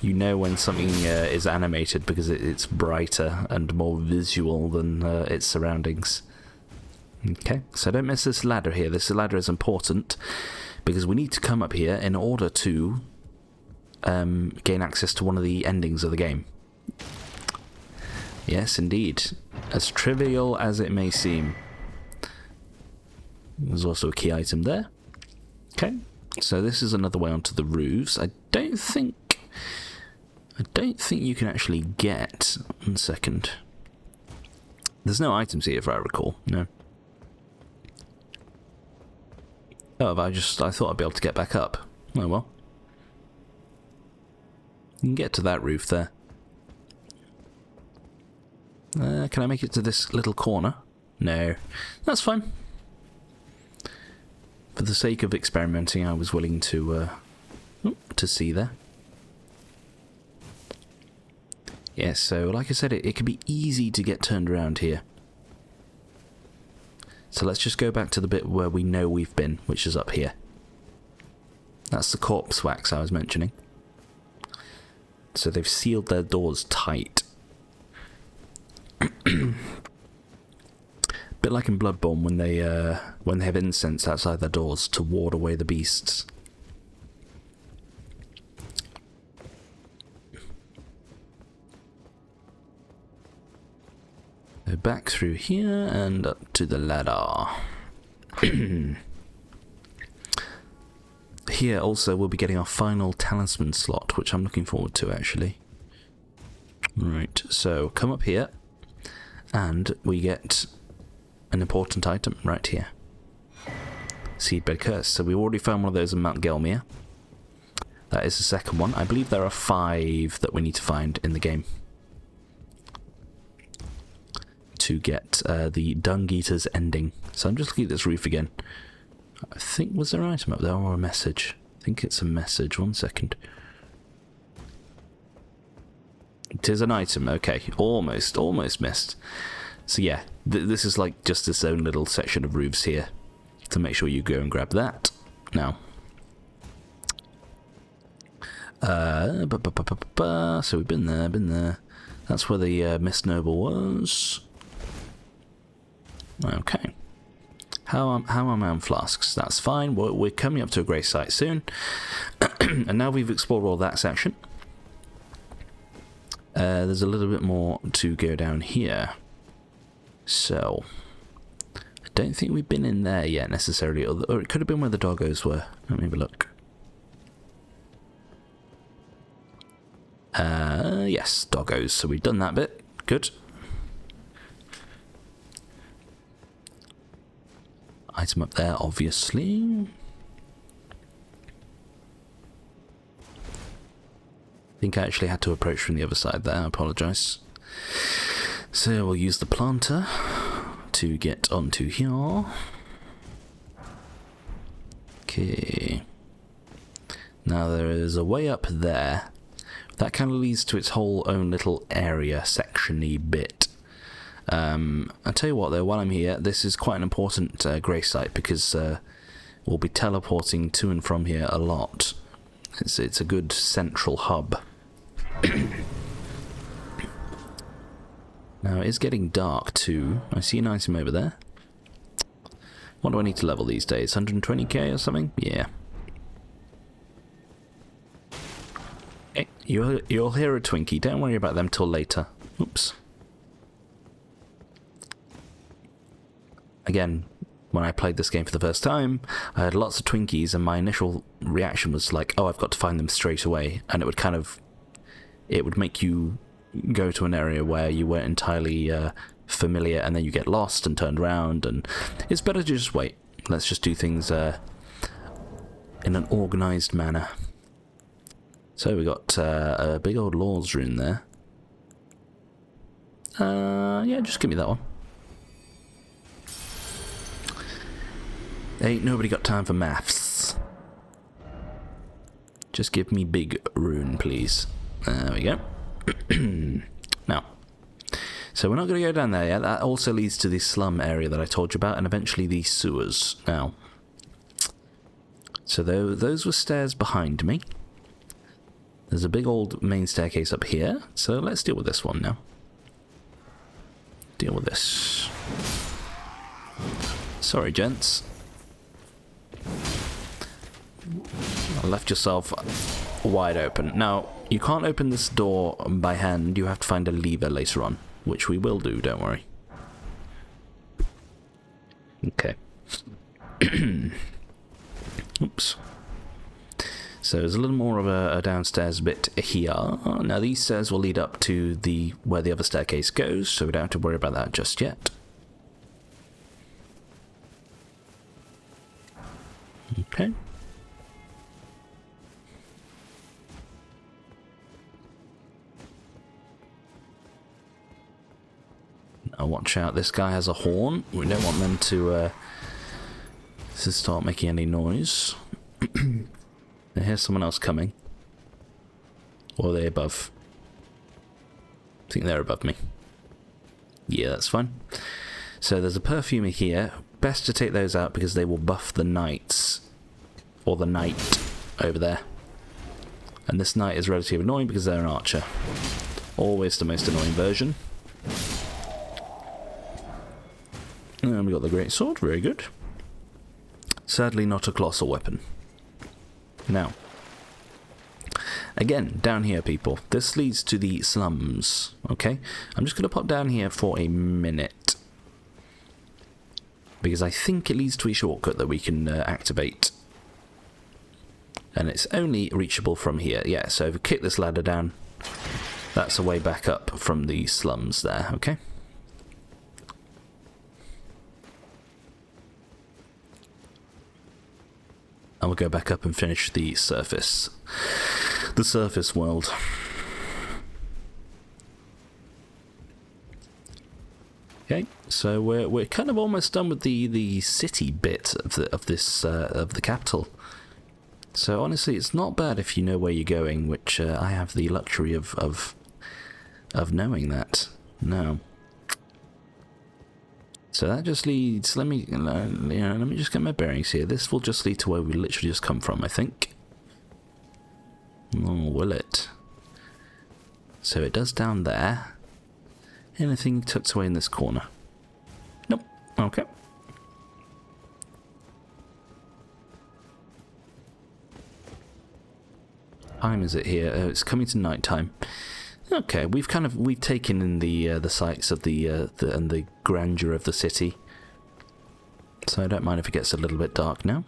You know when something is animated because it's brighter and more visual than its surroundings. Okay, so don't miss this ladder here. This ladder is important because we need to come up here in order to gain access to one of the endings of the game. Yes, indeed. As trivial as it may seem. There's also a key item there. Okay, so this is another way onto the roofs. I don't think you can actually get... 1 second. There's no items here, if I recall. No. Oh, I thought I'd be able to get back up. Oh well. You can get to that roof there. Can I make it to this little corner? No. That's fine. For the sake of experimenting, I was willing to see there. Yeah, so like I said, it can be easy to get turned around here. So let's just go back to the bit where we know we've been, which is up here. That's the corpse wax I was mentioning. So they've sealed their doors tight. Bit like in Bloodborne when they have incense outside their doors to ward away the beasts. So back through here and up to the ladder. Here also we'll be getting our final talisman slot, which I'm looking forward to actually. Right, so come up here and we get an important item right here. Seedbed Curse. So we already found one of those in Mount Gelmir. That is the second one. I believe there are 5 that we need to find in the game to get the Dung Eater's ending. So I'm just looking at this roof again. I think, was there an item up there or a message? I think it's a message. 1 second. It is an item. Okay, almost missed. So yeah, this is like just this own little section of roofs here. To make sure you go and grab that. Now. So we've been there. That's where the Mist Noble was. Okay. How are my flasks? That's fine. We're coming up to a grey site soon. And now we've explored all that section. There's a little bit more to go down here. So, I don't think we've been in there yet necessarily, or it could have been where the doggos were. Let me have a look. Yes, doggos. So we've done that bit. Good. Item up there, obviously. I think I actually had to approach from the other side there. I apologise. So we'll use the planter to get onto here. Okay. Now there is a way up there. That kind of leads to its whole own little area, section-y bit. I'll tell you what though, while I'm here, this is quite an important grey site because we'll be teleporting to and from here a lot. It's a good central hub. Now, it is getting dark too. I see an item over there. What do I need to level these days? 120k or something? Yeah. Hey, you'll hear a Twinkie. Don't worry about them till later. Oops. Again, when I played this game for the first time, I had lots of Twinkies, and my initial reaction was like, oh, I've got to find them straight away. And it would kind of... it would make you go to an area where you weren't entirely familiar, and then you get lost and turned around, and it's better to just wait. Let's just do things in an organised manner. So we got a big old Law's rune there. Yeah, just give me that one. Ain't nobody got time for maths. Just give me big rune, please. There we go. Now, so we're not going to go down there yet. That also leads to the slum area that I told you about, and eventually the sewers. Now, so those were stairs behind me. There's a big old main staircase up here, so let's deal with this one now. Deal with this. Sorry, gents. I left yourself wide open. Now, you can't open this door by hand. You have to find a lever later on, which we will do, don't worry. Okay. Oops. So there's a little more of a downstairs bit here. Now these stairs will lead up to where the other staircase goes, so we don't have to worry about that just yet. Okay. Now watch out, this guy has a horn. We don't want them to start making any noise. I hear someone else coming. Or are they above? I think they're above me. Yeah, that's fine. So there's a perfumer here. Best to take those out because they will buff the knights. Or the knight over there. And this knight is relatively annoying because they're an archer. Always the most annoying version. And we got the great sword, very good. Sadly not a colossal weapon. Now, again, down here, people. This leads to the slums, okay? I'm just going to pop down here for a minute. Because I think it leads to a shortcut that we can activate. And it's only reachable from here. Yeah, so if we kick this ladder down, that's a way back up from the slums there, okay? And we'll go back up and finish the surface. The surface world. Okay, so we're kind of almost done with the city bit of the capital. So honestly, it's not bad if you know where you're going, which I have the luxury of knowing that now. So that just leads. Let me just get my bearings here. This will just lead to where we literally just come from, I think. Oh, will it? So it does down there. Anything tucked away in this corner? Nope. Okay. Time is it here? It's coming to night time. Okay, we've taken in the sights of and the grandeur of the city. So I don't mind if it gets a little bit dark now.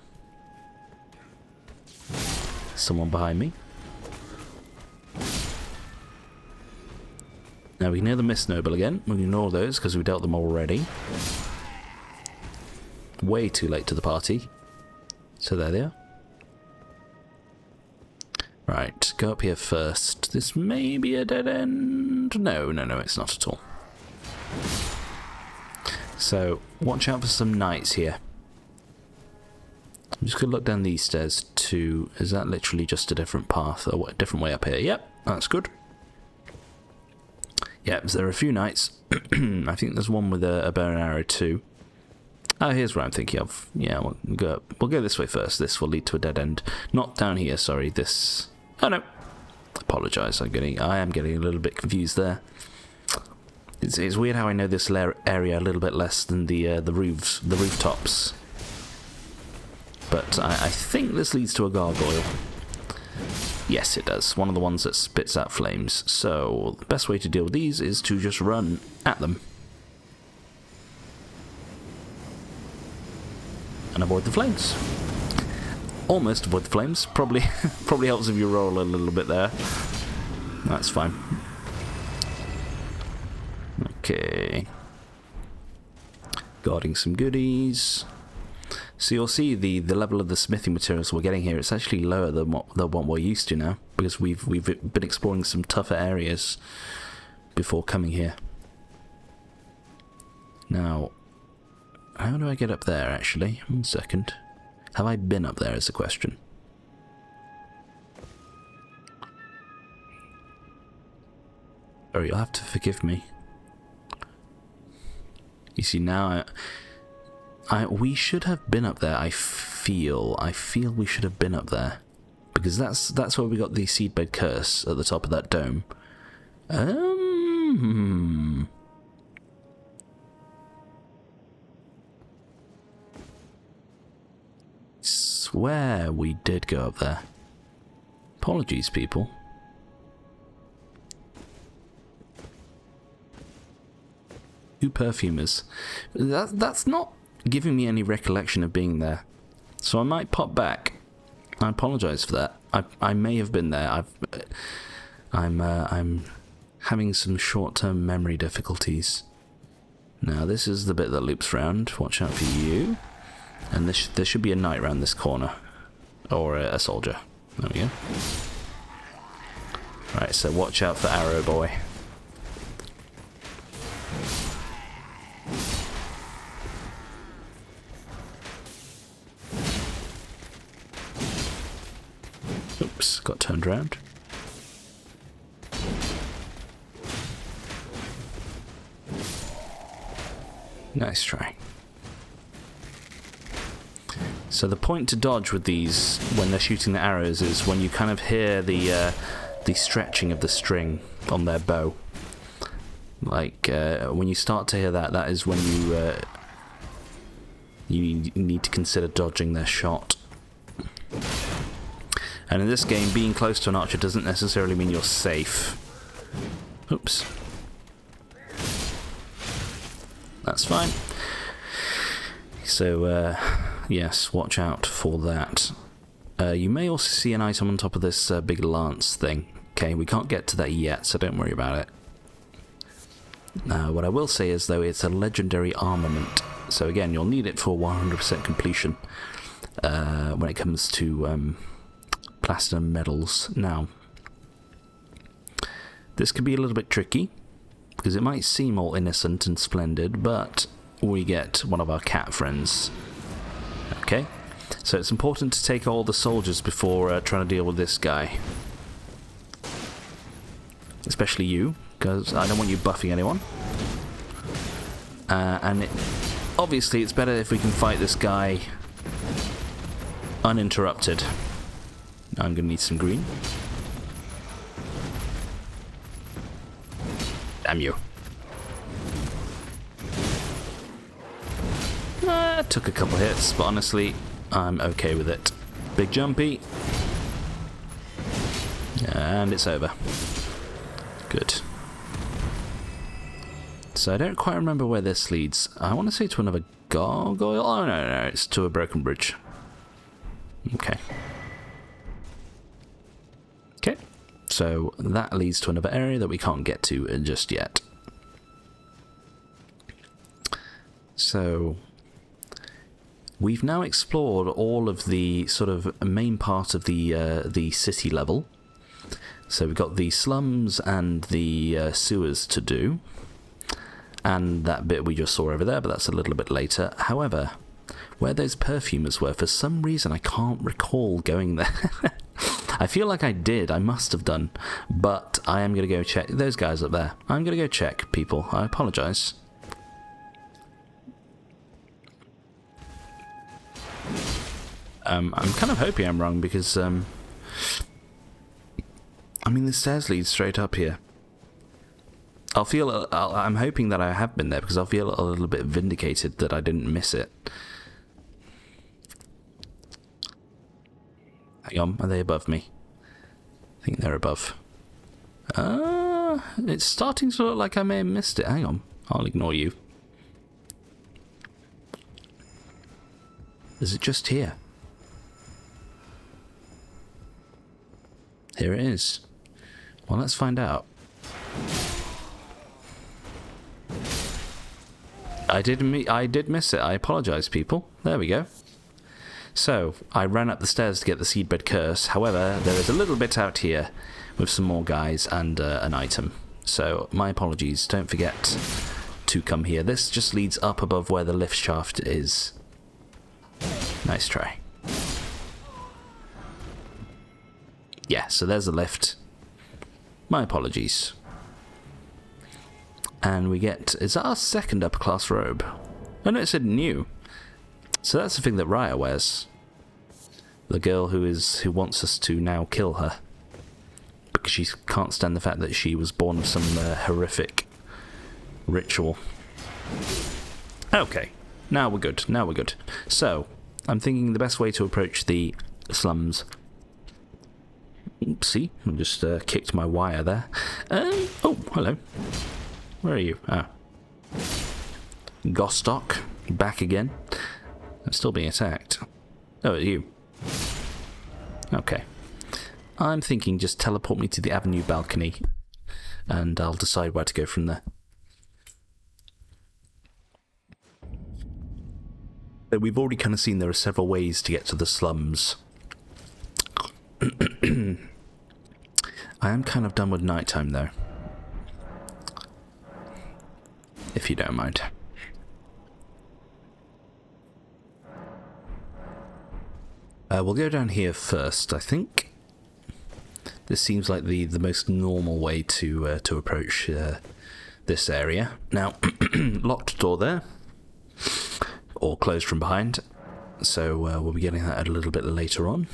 Someone behind me. Now we can hear the Mist Noble again. We can ignore those because we dealt them already. Way too late to the party. So there they are. Right, go up here first. This may be a dead end. No, it's not at all. So, watch out for some knights here. I'm just going to look down these stairs too. Is that literally just a different path? Or a different way up here? Yep, that's good. Yep, so there are a few knights. I think there's one with a bow and arrow too. Oh, here's what I'm thinking of. Yeah, we'll go this way first. This will lead to a dead end. Not down here, sorry. This... Oh no. Apologise, I am getting a little bit confused there. It's weird how I know this area a little bit less than the rooftops. But I think this leads to a gargoyle. Yes, it does. One of the ones that spits out flames. So the best way to deal with these is to just run at them. And avoid the flames. Almost avoid the flames. Probably helps if you roll a little bit there. That's fine. Okay. Guarding some goodies. So you'll see the level of the smithing materials we're getting here. It's actually lower than what we're used to now, because we've been exploring some tougher areas before coming here. Now, how do I get up there, actually? 1 second. Have I been up there is the question. Oh, you'll have to forgive me. You see, now we should have been up there. I feel we should have been up there, because that's where we got the seedbed curse at the top of that dome. Swear we did go up there. Apologies, people. Two perfumers. That's not giving me any recollection of being there, so I might pop back. I apologise for that. I may have been there. I'm having some short-term memory difficulties. Now this is the bit that loops round. Watch out for you. And there should be a knight round this corner, or a soldier. There we go. Right, so watch out for Arrow Boy. Oops, got turned around. Nice try. So the point to dodge with these when they're shooting the arrows is when you kind of hear the stretching of the string on their bow. Like when you start to hear that, that is when you need to consider dodging their shot. And in this game, being close to an archer doesn't necessarily mean you're safe. Oops. That's fine. So, yes, watch out for that. You may also see an item on top of this big lance thing. Okay, we can't get to that yet, so don't worry about it. What I will say is, though, it's a legendary armament. So again, you'll need it for 100% completion when it comes to platinum medals. Now, this could be a little bit tricky, because it might seem all innocent and splendid, but we get one of our cat friends. Okay, so it's important to take all the soldiers before trying to deal with this guy. Especially you, because I don't want you buffing anyone. And obviously it's better if we can fight this guy uninterrupted. I'm going to need some green. Damn you. Took a couple hits, but honestly, I'm okay with it. Big jumpy. And it's over. Good. So I don't quite remember where this leads. I want to say to another gargoyle. Oh, no, it's to a broken bridge. Okay. Okay. So that leads to another area that we can't get to just yet. So we've now explored all of the sort of main part of the city level. So we've got the slums and the sewers to do. And that bit we just saw over there, but that's a little bit later. However, where those perfumers were, for some reason I can't recall going there. I feel like I did, I must have done. But I am going to go check. Those guys up there. I'm going to go check, people. I apologise. I'm kind of hoping I'm wrong, because I mean, the stairs lead straight up here. I'm hoping that I have been there, because I'll feel a little bit vindicated that I didn't miss it. Hang on, are they above me? I think they're above. It's starting to look like I may have missed it. Hang on, I'll ignore you. Is it just here? Here it is. Well, let's find out. I did miss it. I apologise, people. There we go. So, I ran up the stairs to get the seedbed curse. However, there is a little bit out here with some more guys and an item. So, my apologies. Don't forget to come here. This just leads up above where the lift shaft is. Nice try. Yeah, so there's the lift. My apologies. And we get... Is that our second upper class robe? Oh no, it said new. So that's the thing that Raya wears. The girl who wants us to now kill her. Because she can't stand the fact that she was born of some horrific ritual. Okay. Now we're good. Now we're good. So, I'm thinking the best way to approach the slums... Oopsie, I just kicked my wire there. Oh, hello. Where are you? Ah. Gostock, back again. I'm still being attacked. Oh, you. Okay. I'm thinking just teleport me to the avenue balcony, and I'll decide where to go from there. We've already kind of seen there are several ways to get to the slums. I am kind of done with nighttime though. If you don't mind. We'll go down here first, I think. This seems like the most normal way to approach this area. Now, locked door there. Or closed from behind. So we'll be getting that a little bit later on.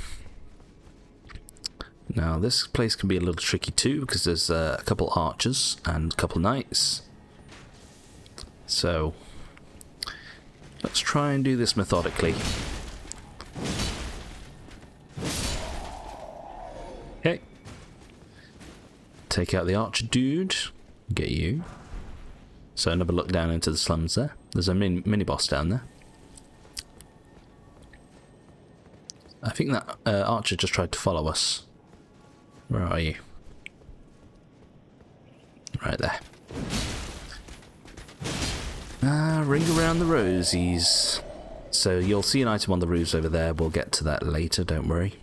Now, this place can be a little tricky too, because there's a couple archers and a couple knights. So, let's try and do this methodically. Okay. Take out the archer dude. Get you. So, another look down into the slums there. There's a mini-boss down there. I think that archer just tried to follow us. Where are you? Right there. Ring around the rosies. So you'll see an item on the roofs over there. We'll get to that later, don't worry.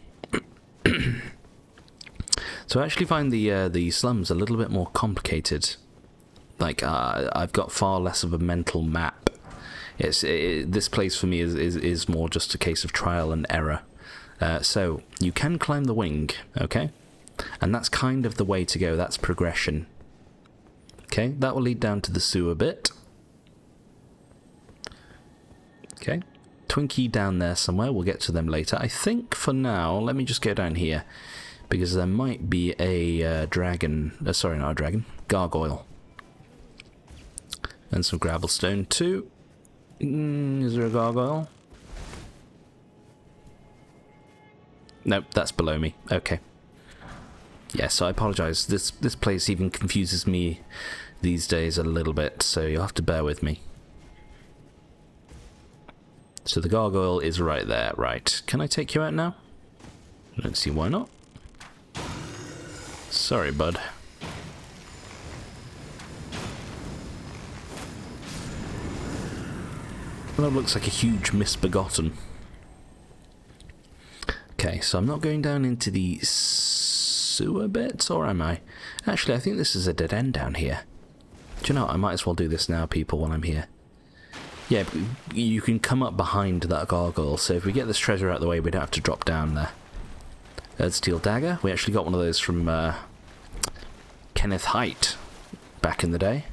So I actually find the slums a little bit more complicated. Like, I've got far less of a mental map. This place for me is more just a case of trial and error. So, you can climb the wing, okay? And that's kind of the way to go. That's progression. Okay, that will lead down to the sewer bit. Okay, Twinkie down there somewhere. We'll get to them later. I think for now, let me just go down here. Because there might be a dragon... sorry, not a dragon. Gargoyle. And some grabblestone too. Is there a gargoyle? Nope, that's below me. Okay. Yeah, so I apologise. This place even confuses me these days a little bit, so you'll have to bear with me. So the gargoyle is right there. Right. Can I take you out now? I don't see why not. Sorry, bud. That looks like a huge misbegotten. Okay, so I'm not going down into the sewer bits, or am I? Actually, I think this is a dead end down here. Do you know what? I might as well do this now, people, while I'm here. Yeah, you can come up behind that gargoyle, so if we get this treasure out of the way, we don't have to drop down there. Steel dagger. We actually got one of those from Kenneth Haight back in the day.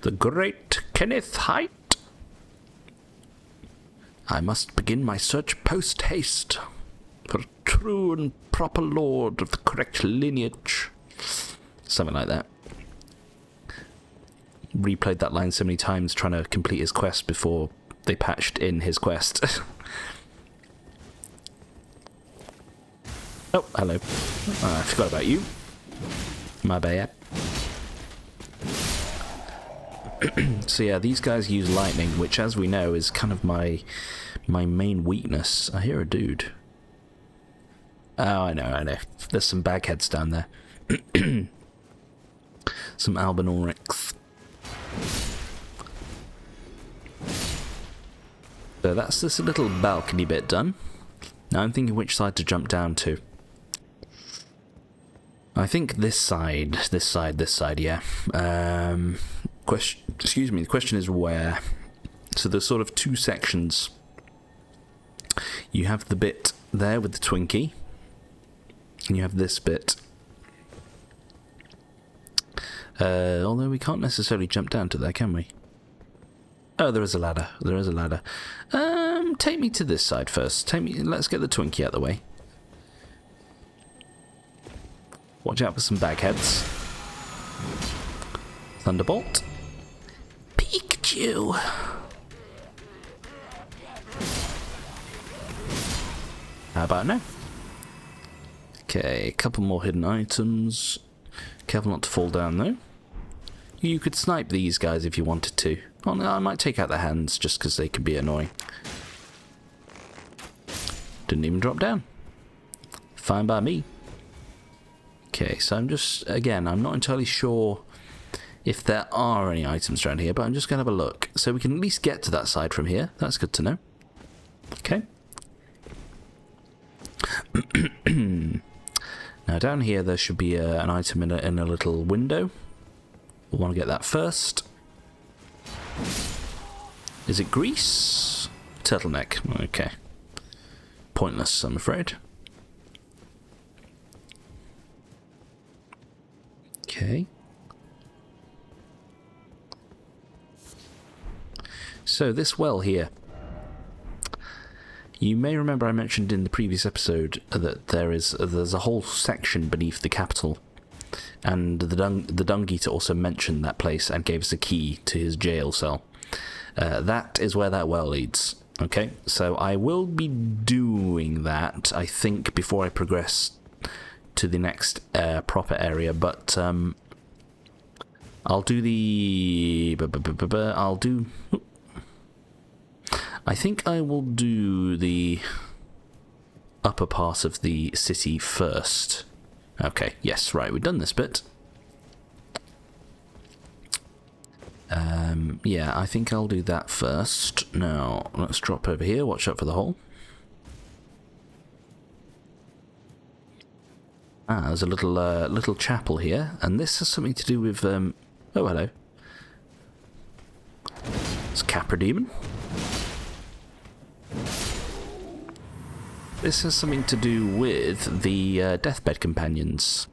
The great Kenneth Haight. I must begin my search post-haste for a true and proper lord of the correct lineage. Something like that. replayed that line so many times trying to complete his quest before they patched in his quest. Oh, hello. I forgot about you. My bad. So yeah, these guys use lightning, which, as we know, is kind of my main weakness. I hear a dude. Oh, I know. There's some bagheads down there. Some Albinaurics. So that's this little balcony bit done. Now I'm thinking which side to jump down to. I think this side, yeah. Excuse me, the question is where. So there's sort of two sections. You have the bit there with the Twinkie, and you have this bit. Although we can't necessarily jump down to there, can we? Oh, there is a ladder. Take me to this side first. Let's get the Twinkie out of the way. Watch out for some bagheads. Thunderbolt. Pikachu. How about now? Okay, a couple more hidden items. Careful not to fall down though. You could snipe these guys if you wanted to. Oh no, I might take out the hands just because they could be annoying. Didn't even drop down. Fine by me. Okay, so I'm not entirely sure if there are any items around here, but I'm just going to have a look. So we can at least get to that side from here. That's good to know. Okay. Now down here there should be an item in a little window. We'll want to get that first. Is it grease? Turtleneck. Okay. Pointless, I'm afraid. Okay. So this well here. You may remember I mentioned in the previous episode that there's a whole section beneath the capital, and the Dung Eater also mentioned that place and gave us a key to his jail cell. That is where that well leads. Okay, so I will be doing that, I think, before I progress to the next proper area, but I'll do the... I think I will do the upper part of the city first. Okay, yes, right, we've done this bit. Yeah, I think I'll do that first. Now, let's drop over here, watch out for the hole. Ah, there's a little chapel here, and this has something to do with, oh, hello. It's Capra Demon. This has something to do with the deathbed companions.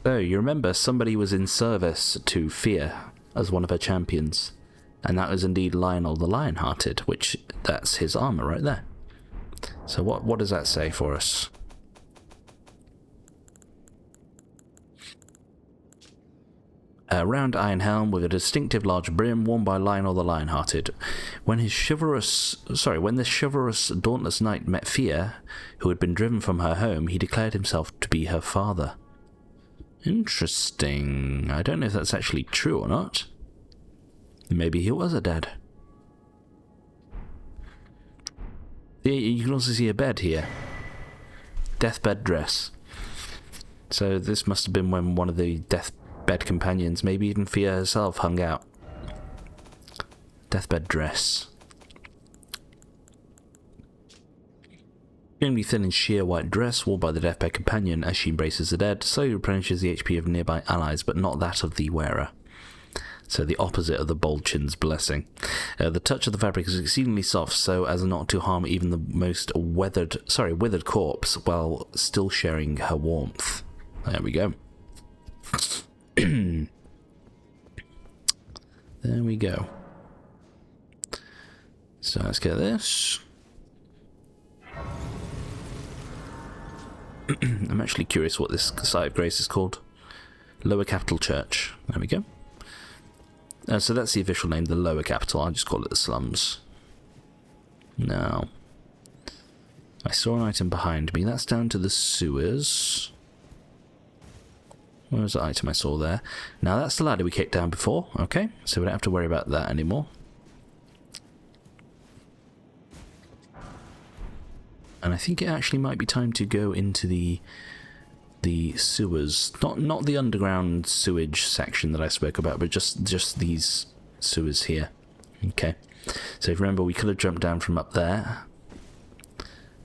So, you remember somebody was in service to Fear as one of her champions, and that was indeed Lionel the Lionhearted, which, that's his armour right there. So what does that say for us? A round iron helm with a distinctive large brim worn by Lionel the Lionhearted. When this chivalrous dauntless knight met Fear, who had been driven from her home, he declared himself to be her father. Interesting. I don't know if that's actually true or not. Maybe he was a dad. You can also see a bed here. Deathbed dress. So this must have been when one of the deathbed companions, maybe even Fear herself, hung out. Deathbed dress. Extremely thin and sheer white dress worn by the deathbed companion as she embraces the dead, slowly replenishes the HP of nearby allies, but not that of the wearer. So the opposite of the Bolchin's blessing. The touch of the fabric is exceedingly soft, so as not to harm even the most withered corpse, while still sharing her warmth. There we go. There we go. So let's get this. I'm actually curious what this site of grace is called. Lower Capital Church. There we go. So that's the official name, the Lower Capital. I'll just call it the Slums. Now, I saw an item behind me. That's down to the sewers. Where was the item I saw there? Now that's the ladder we kicked down before. Okay, so we don't have to worry about that anymore. And I think it actually might be time to go into the sewers. Not the underground sewage section that I spoke about, but just these sewers here. Okay. So if you remember, we could have jumped down from up there.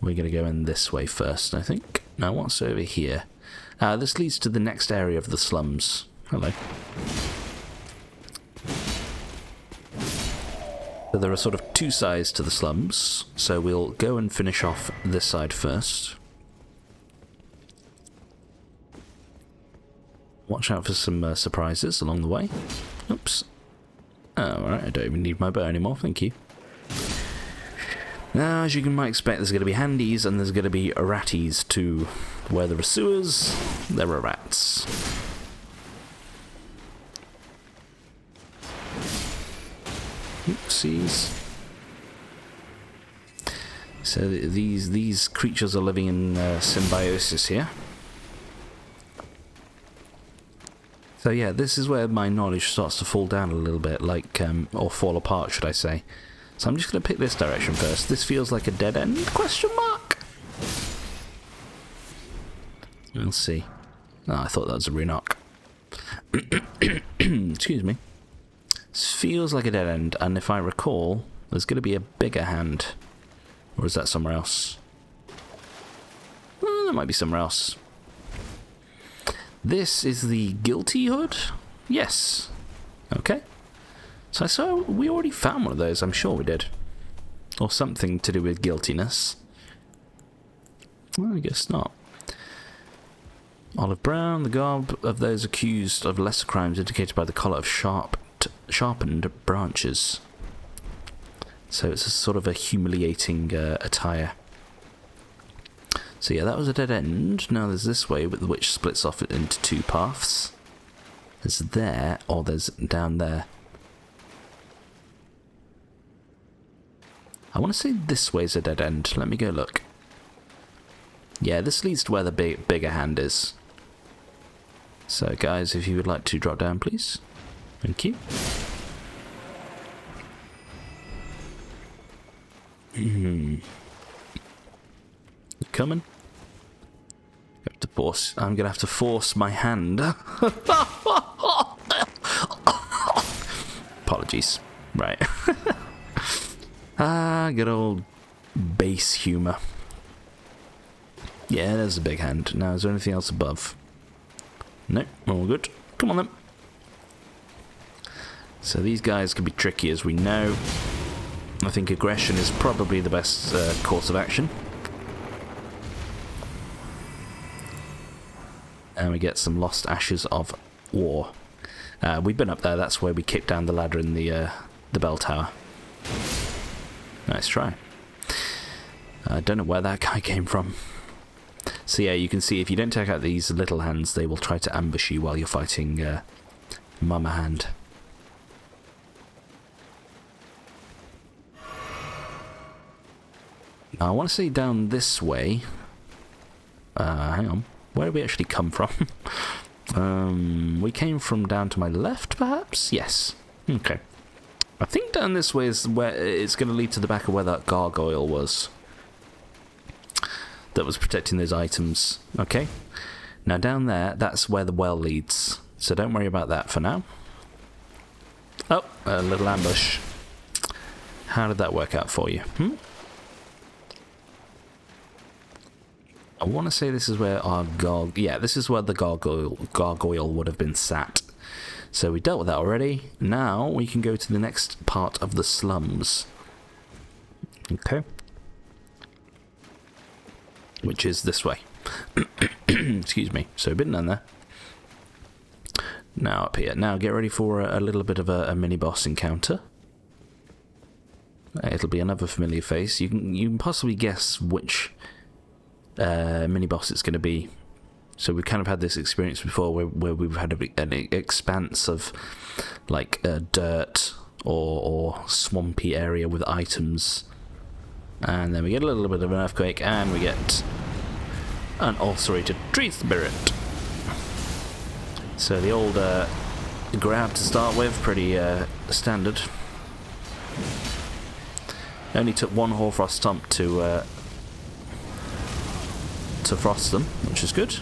We're going to go in this way first, I think. Now, what's over here? This leads to the next area of the slums. Hello. So there are sort of two sides to the slums. So we'll go and finish off this side first. Watch out for some surprises along the way. Oops. Oh, alright, I don't even need my bow anymore, thank you. Now, as you might expect, there's going to be handies and there's going to be ratties too. Where there are sewers, there are rats. Oopsies. So these creatures are living in symbiosis here. So yeah, this is where my knowledge starts to fall down a little bit, like, or fall apart, should I say. So I'm just going to pick this direction first. This feels like a dead end, question mark? We'll see. Oh, I thought that was a Runok. Excuse me. This feels like a dead end, and if I recall, there's going to be a bigger hand. Or is that somewhere else? There might be somewhere else. This is the Guilty Hood? Yes. Okay. So I saw we already found one of those, I'm sure we did. Or something to do with guiltiness. Well, I guess not. Olive brown, the garb of those accused of lesser crimes indicated by the collar of sharpened branches. So it's a sort of a humiliating attire. So yeah, that was a dead end. Now there's this way, which splits off into two paths. There's there, or there's down there. I want to say this way's a dead end. Let me go look. Yeah, this leads to where the bigger hand is. So guys, if you would like to drop down, please. Thank you. Coming. I'm gonna have to force my hand. Apologies. Right. Good old base humour. Yeah, there's a big hand. Now, is there anything else above? Nope, all good. Come on then. So these guys can be tricky, as we know. I think aggression is probably the best course of action. And we get some lost ashes of war. We've been up there. That's where we kicked down the ladder in the bell tower. Nice try. I don't know where that guy came from. So yeah, you can see if you don't take out these little hands, they will try to ambush you while you're fighting Mama Hand. Now, I want to say down this way. Hang on. Where did we actually come from? We came from down to my left, perhaps? Yes. Okay. I think down this way is where it's going to lead to the back of where that gargoyle was. That was protecting those items. Okay. Now down there, that's where the well leads. So don't worry about that for now. Oh, a little ambush. How did that work out for you? I want to say this is where our this is where the gargoyle would have been sat. So we dealt with that already. Now we can go to the next part of the slums. Okay. Which is this way. Excuse me. So we've been down there. Now up here. Now get ready for a little bit of a mini-boss encounter. It'll be another familiar face. You can possibly guess which mini-boss it's going to be. So we've kind of had this experience before where we've had an expanse of like dirt or swampy area with items, and then we get a little bit of an earthquake, and we get an ulcerated tree spirit. So the old grab to start with, pretty standard. Only took one Hoarfrost stomp to frost them, which is good.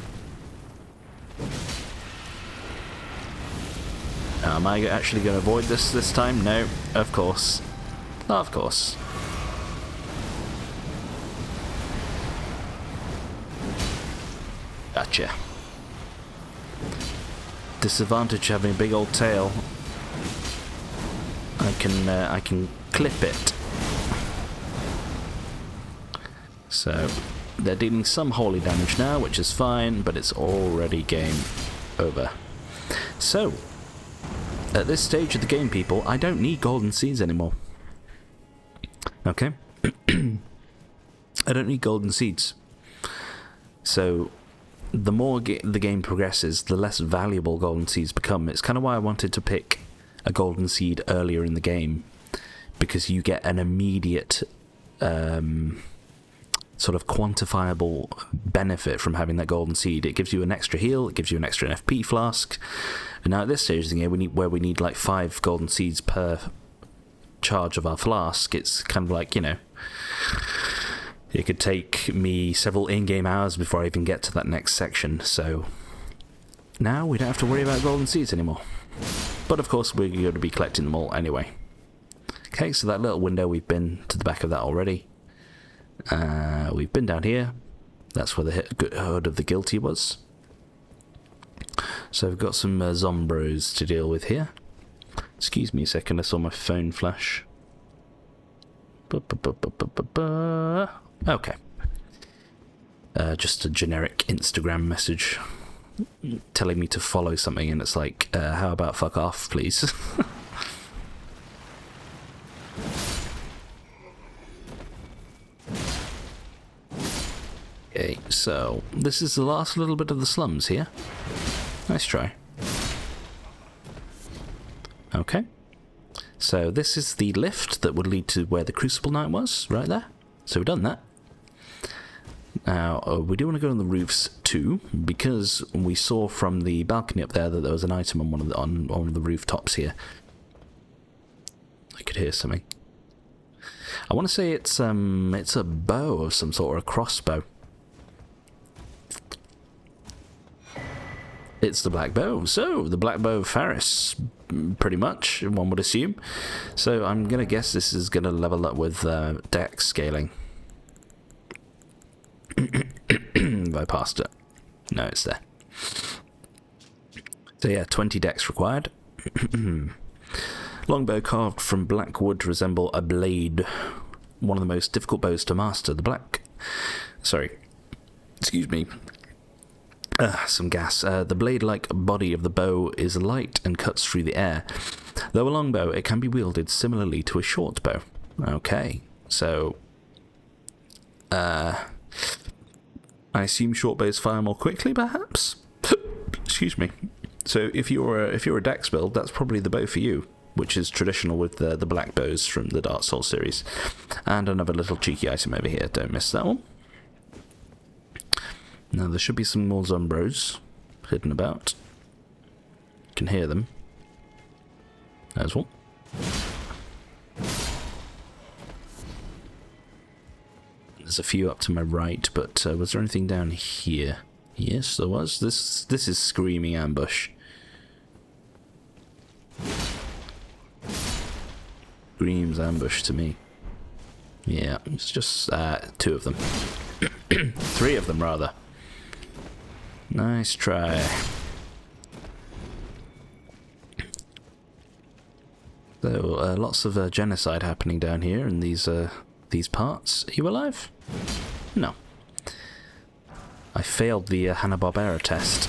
Am I actually going to avoid this time? No, of course. Of course. Gotcha. Disadvantage having a big old tail. I can clip it. So they're dealing some holy damage now, which is fine, but it's already game over. So at this stage of the game, people, I don't need golden seeds anymore. Okay? I don't need golden seeds. So the more the game progresses, the less valuable golden seeds become. It's kind of why I wanted to pick a golden seed earlier in the game, because you get an immediate sort of quantifiable benefit from having that golden seed. It gives you an extra heal, it gives you an extra FP flask. And now at this stage of the game, we need like 5 golden seeds per charge of our flask. It's kind of like, you know, it could take me several in-game hours before I even get to that next section. So now we don't have to worry about golden seeds anymore. But of course, we're going to be collecting them all anyway. Okay, so that little window, we've been to the back of that already. We've been down here. That's where the hood of the guilty was. So we've got some zombros to deal with here. Excuse me a second, I saw my phone flash. Okay. Just a generic Instagram message telling me to follow something, and it's like, how about fuck off, please? Okay, so this is the last little bit of the slums here. Nice try. Okay. So this is the lift that would lead to where the Crucible Knight was, right there. So we've done that. Now, we do want to go on the roofs too, because we saw from the balcony up there that there was an item on one of the rooftops here. I could hear something. I want to say it's a bow of some sort, or a crossbow. It's the black bow. So, the black bow of Faris, pretty much, one would assume. So, I'm going to guess this is going to level up with dex scaling. Have I passed it? No, it's there. So yeah, 20 dex required. Longbow carved from black wood to resemble a blade. One of the most difficult bows to master. Excuse me. Some gas. The blade-like body of the bow is light and cuts through the air. Though a longbow, it can be wielded similarly to a short bow. Okay, so I assume short bows fire more quickly, perhaps. Excuse me. So if you're a dex build, that's probably the bow for you, which is traditional with the black bows from the Dark Souls series. And another little cheeky item over here. Don't miss that one. Now, there should be some more Zombros hidden about. You can hear them. There's one. There's a few up to my right, but was there anything down here? Yes, there was. This is screaming ambush. Screams ambush to me. Yeah, it's just 2 of them. 3 of them, rather. Nice try. So, lots of genocide happening down here in these parts. Are you alive? No. I failed the Hanna-Barbera test.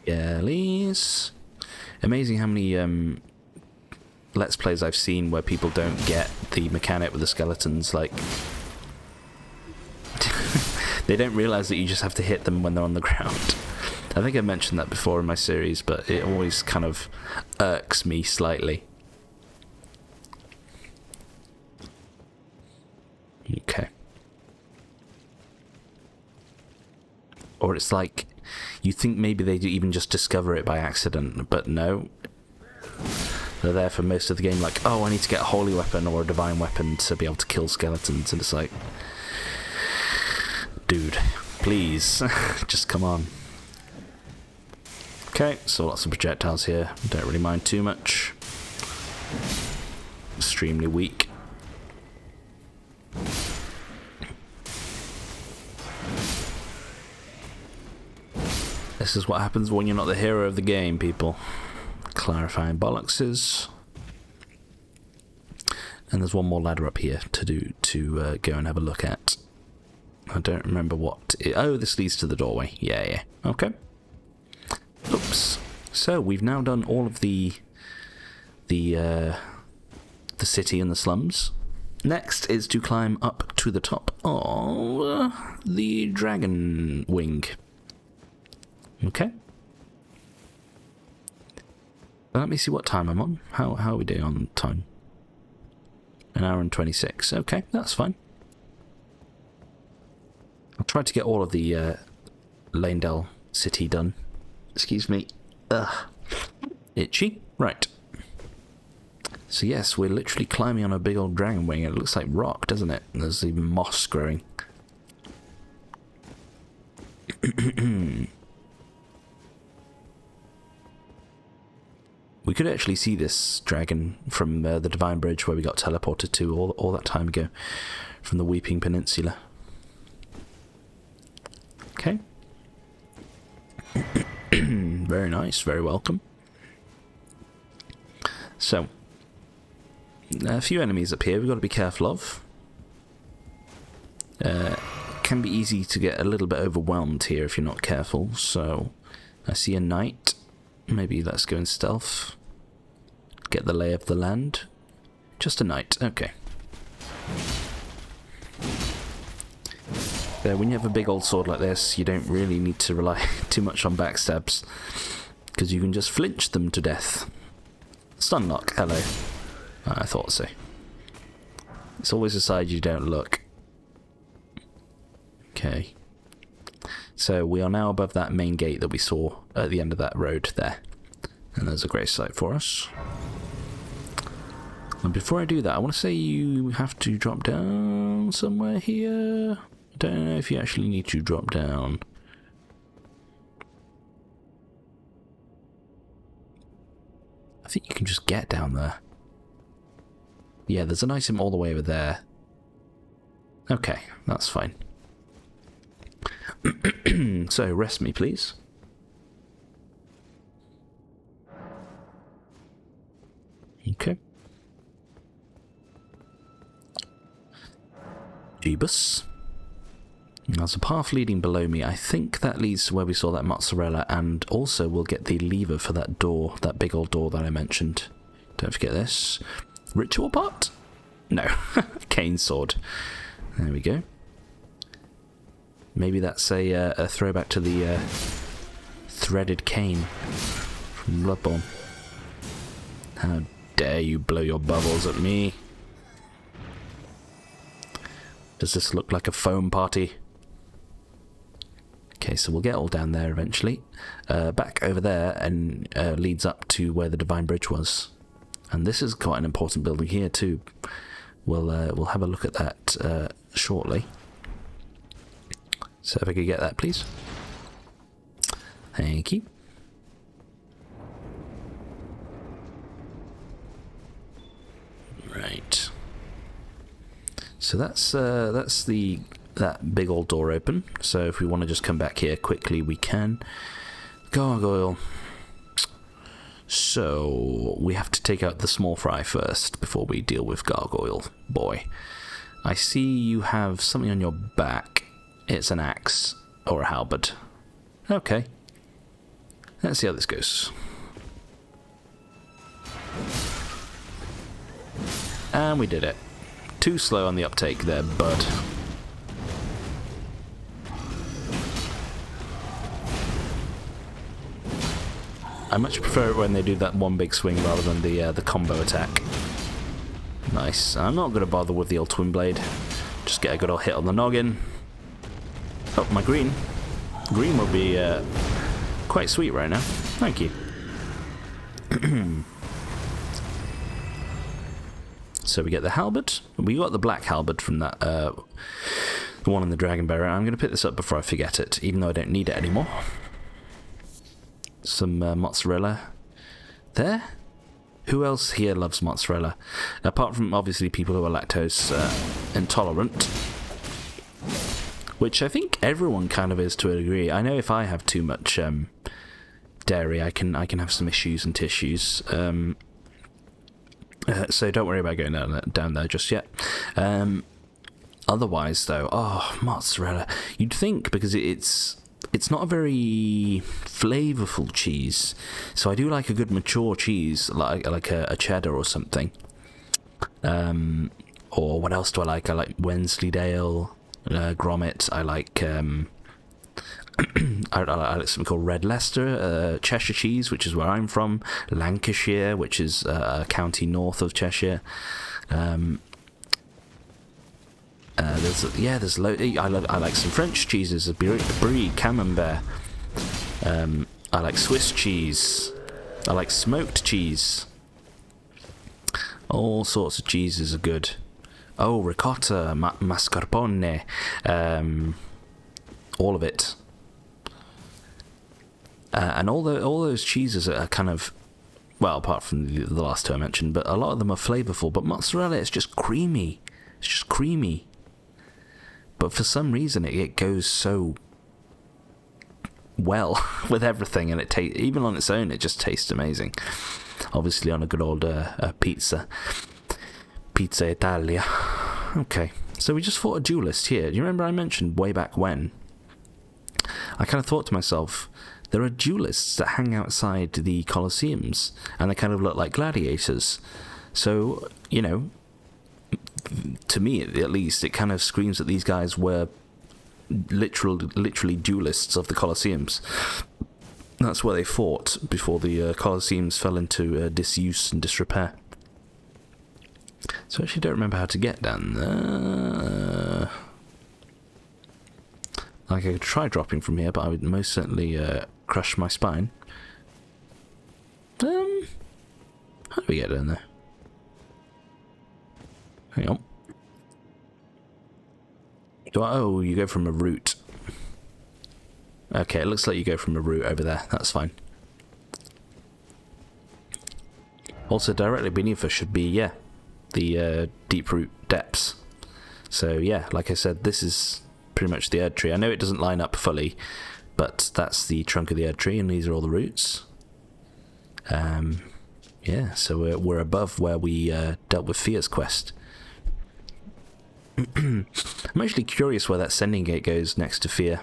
Galleys. Amazing how many Let's Plays I've seen where people don't get the mechanic with the skeletons, like... they don't realise that you just have to hit them when they're on the ground. I think I mentioned that before in my series, but it always kind of irks me slightly. Okay. Or it's like, you think maybe they even just discover it by accident, but no. They're there for most of the game like, oh, I need to get a holy weapon or a divine weapon to be able to kill skeletons, and it's like... dude, please, just come on. Okay, so lots of projectiles here. Don't really mind too much. Extremely weak. This is what happens when you're not the hero of the game, people. Clarifying bollockses. And there's one more ladder up here to go and have a look at. I don't remember what... oh, this leads to the doorway. Yeah. Okay. Oops. So, we've now done all of the city and the slums. Next is to climb up to the top of the dragon wing. Okay. Let me see what time I'm on. How are we doing on time? 1 hour and 26. Okay, that's fine. I'll try to get all of the Lanedale city done. Excuse me. Ugh. Itchy. Right. So yes, we're literally climbing on a big old dragon wing. It looks like rock, doesn't it? There's even moss growing. We could actually see this dragon from the Divine Bridge where we got teleported to all that time ago from the Weeping Peninsula. Okay. Very nice, very welcome. So, a few enemies up here we've got to be careful of. Can be easy to get a little bit overwhelmed here if you're not careful, so I see a knight. Maybe let's go in stealth. Get the lay of the land. Just a knight, okay. When you have a big old sword like this, you don't really need to rely too much on backstabs, because you can just flinch them to death. Stunlock, hello. I thought so. It's always a side you don't look. Okay. So we are now above that main gate that we saw at the end of that road there. And there's a grave site for us. And before I do that, I want to say you have to drop down somewhere here. I don't know if you actually need to drop down. I think you can just get down there. Yeah, there's an item all the way over there. Okay, that's fine. So, rest me, please. Okay. Jeebus. There's a path leading below me. I think that leads to where we saw that mozzarella, and also we'll get the lever for that door, that big old door that I mentioned. Don't forget this. Ritual pot? No. Cane sword. There we go. Maybe that's a throwback to the threaded cane from Bloodborne. How dare you blow your bubbles at me? Does this look like a foam party? Okay, so we'll get all down there eventually. Back over there and leads up to where the Divine Bridge was. And this is quite an important building here too. We'll have a look at that shortly. So if I could get that, please. Thank you. Right. So that's that big old door open. So if we want to just come back here quickly, we can. Gargoyle. So we have to take out the small fry first before we deal with Gargoyle boy. I see you have something on your back. It's an axe or a halberd. Okay. Let's see how this goes. And we did it. Too slow on the uptake there, bud. I much prefer it when they do that one big swing rather than the combo attack. Nice. I'm not going to bother with the old twin blade. Just get a good old hit on the noggin. Oh, my green. Green will be quite sweet right now. Thank you. So we get the halberd. We got the black halberd from that, the one in the dragon barrier. I'm going to pick this up before I forget it, even though I don't need it anymore. Some mozzarella there. Who else here loves mozzarella? Apart from, obviously, people who are lactose intolerant. Which I think everyone kind of is to a degree. I know if I have too much dairy, I can have some issues and tissues. So don't worry about going down there just yet. Otherwise, though, oh, mozzarella. You'd think, because it's not a very flavorful cheese. So I do like a good mature cheese, like a cheddar or something. Or what else do I like? I like Wensleydale, Grommet. I like I like something called Red Leicester, Cheshire cheese, which is where I'm from. Lancashire, which is a county north of Cheshire. There's I like some French cheeses, Brie, Camembert. I like Swiss cheese. I like smoked cheese. All sorts of cheeses are good. Oh, ricotta, mascarpone, all of it. And all those cheeses are kind of, well, apart from the last two I mentioned, but a lot of them are flavorful. But mozzarella is just creamy. It's just creamy. But for some reason, it goes so well with everything, and even on its own, it just tastes amazing. Obviously, on a good old pizza Italia. Okay, so we just fought a duelist here. Do you remember I mentioned way back when? I kind of thought to myself, there are duelists that hang outside the Colosseums, and they kind of look like gladiators. So, you know, to me at least, it kind of screams that these guys were literally duelists of the Colosseums. That's where they fought before the Colosseums fell into disuse and disrepair. So I actually don't remember how to get down there. Like, I could try dropping from here, but I would most certainly crush my spine. How do we get down there? Hang on. Oh, you go from a route. Okay, it looks like you go from a route over there. That's fine. Also, directly beneath us should be, yeah, the deep root depths. So, yeah, like I said, this is pretty much the Erd tree. I know it doesn't line up fully, but that's the trunk of the Erd tree, and these are all the roots. Yeah, so we're above where we dealt with Fia's quest. I'm actually curious where that sending gate goes next to Fia.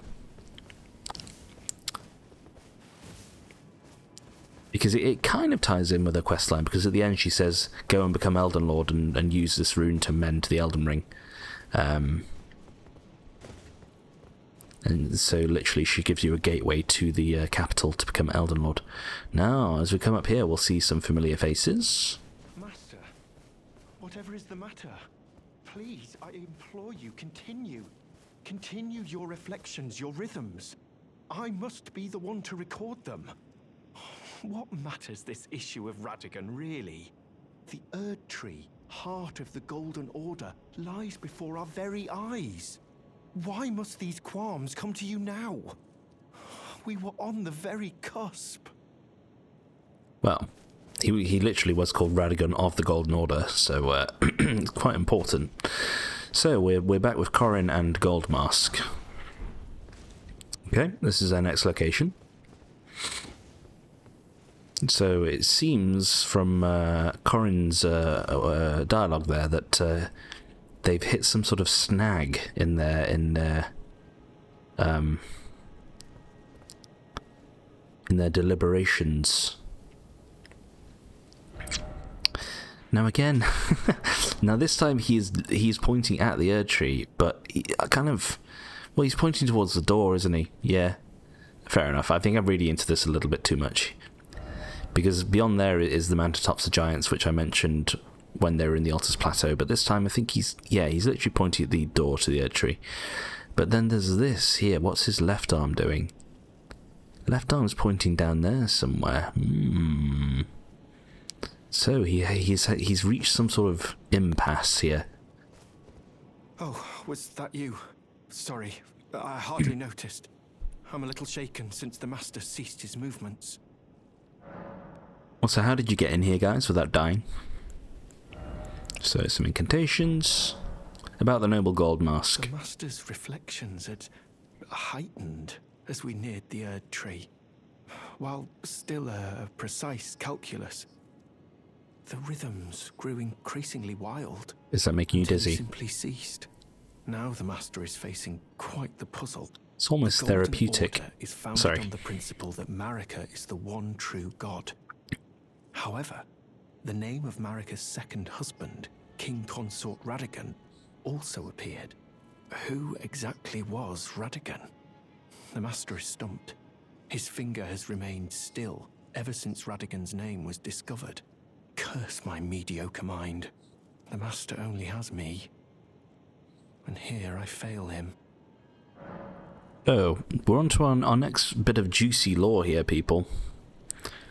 Because it kind of ties in with her questline, because at the end she says, go and become Elden Lord and use this rune to mend the Elden Ring. And so literally she gives you a gateway to the capital to become Elden Lord. Now, as we come up here, we'll see some familiar faces. Master, whatever is the matter, please, I implore you, continue. Continue your reflections, your rhythms. I must be the one to record them. What matters this issue of Radagon, really? The Erd Tree, heart of the Golden Order, lies before our very eyes. Why must these qualms come to you now? We were on the very cusp. Well, he literally was called Radagon of the Golden Order, so it's quite important. So we're back with Corin and Goldmask. Okay, this is our next location. So it seems from Corin's dialogue there that they've hit some sort of snag in their deliberations. Now again, Now this time he's pointing at the Erd Tree, but he's pointing towards the door, isn't he? Yeah, fair enough. I think I'm reading into this a little bit too much, because beyond there is the Mantatops of Giants, which I mentioned when they were in the Altus Plateau, but this time I think he's literally pointing at the door to the Erd Tree. But then there's this here. What's his left arm doing? Left arm's pointing down there somewhere. So he's reached some sort of impasse here. Oh, was that you? Sorry, I hardly noticed. I'm a little shaken since the Master ceased his movements. Well, so how did you get in here, guys, without dying? So some incantations about the Noble Gold Mask. The Master's reflections had heightened as we neared the Erd Tree. While still a precise calculus, the rhythms grew increasingly wild. Is that making you dizzy? Simply ceased. Now the Master is facing quite the puzzle. It's almost the Golden therapeutic. Order is founded on the principle that Marika is the one true god. However, the name of Marika's second husband, King Consort Radagon, also appeared. Who exactly was Radagon? The Master is stumped. His finger has remained still ever since Radagon's name was discovered. Curse my mediocre mind. The Master only has me. And here I fail him. Oh, we're on to our next bit of juicy lore here, people.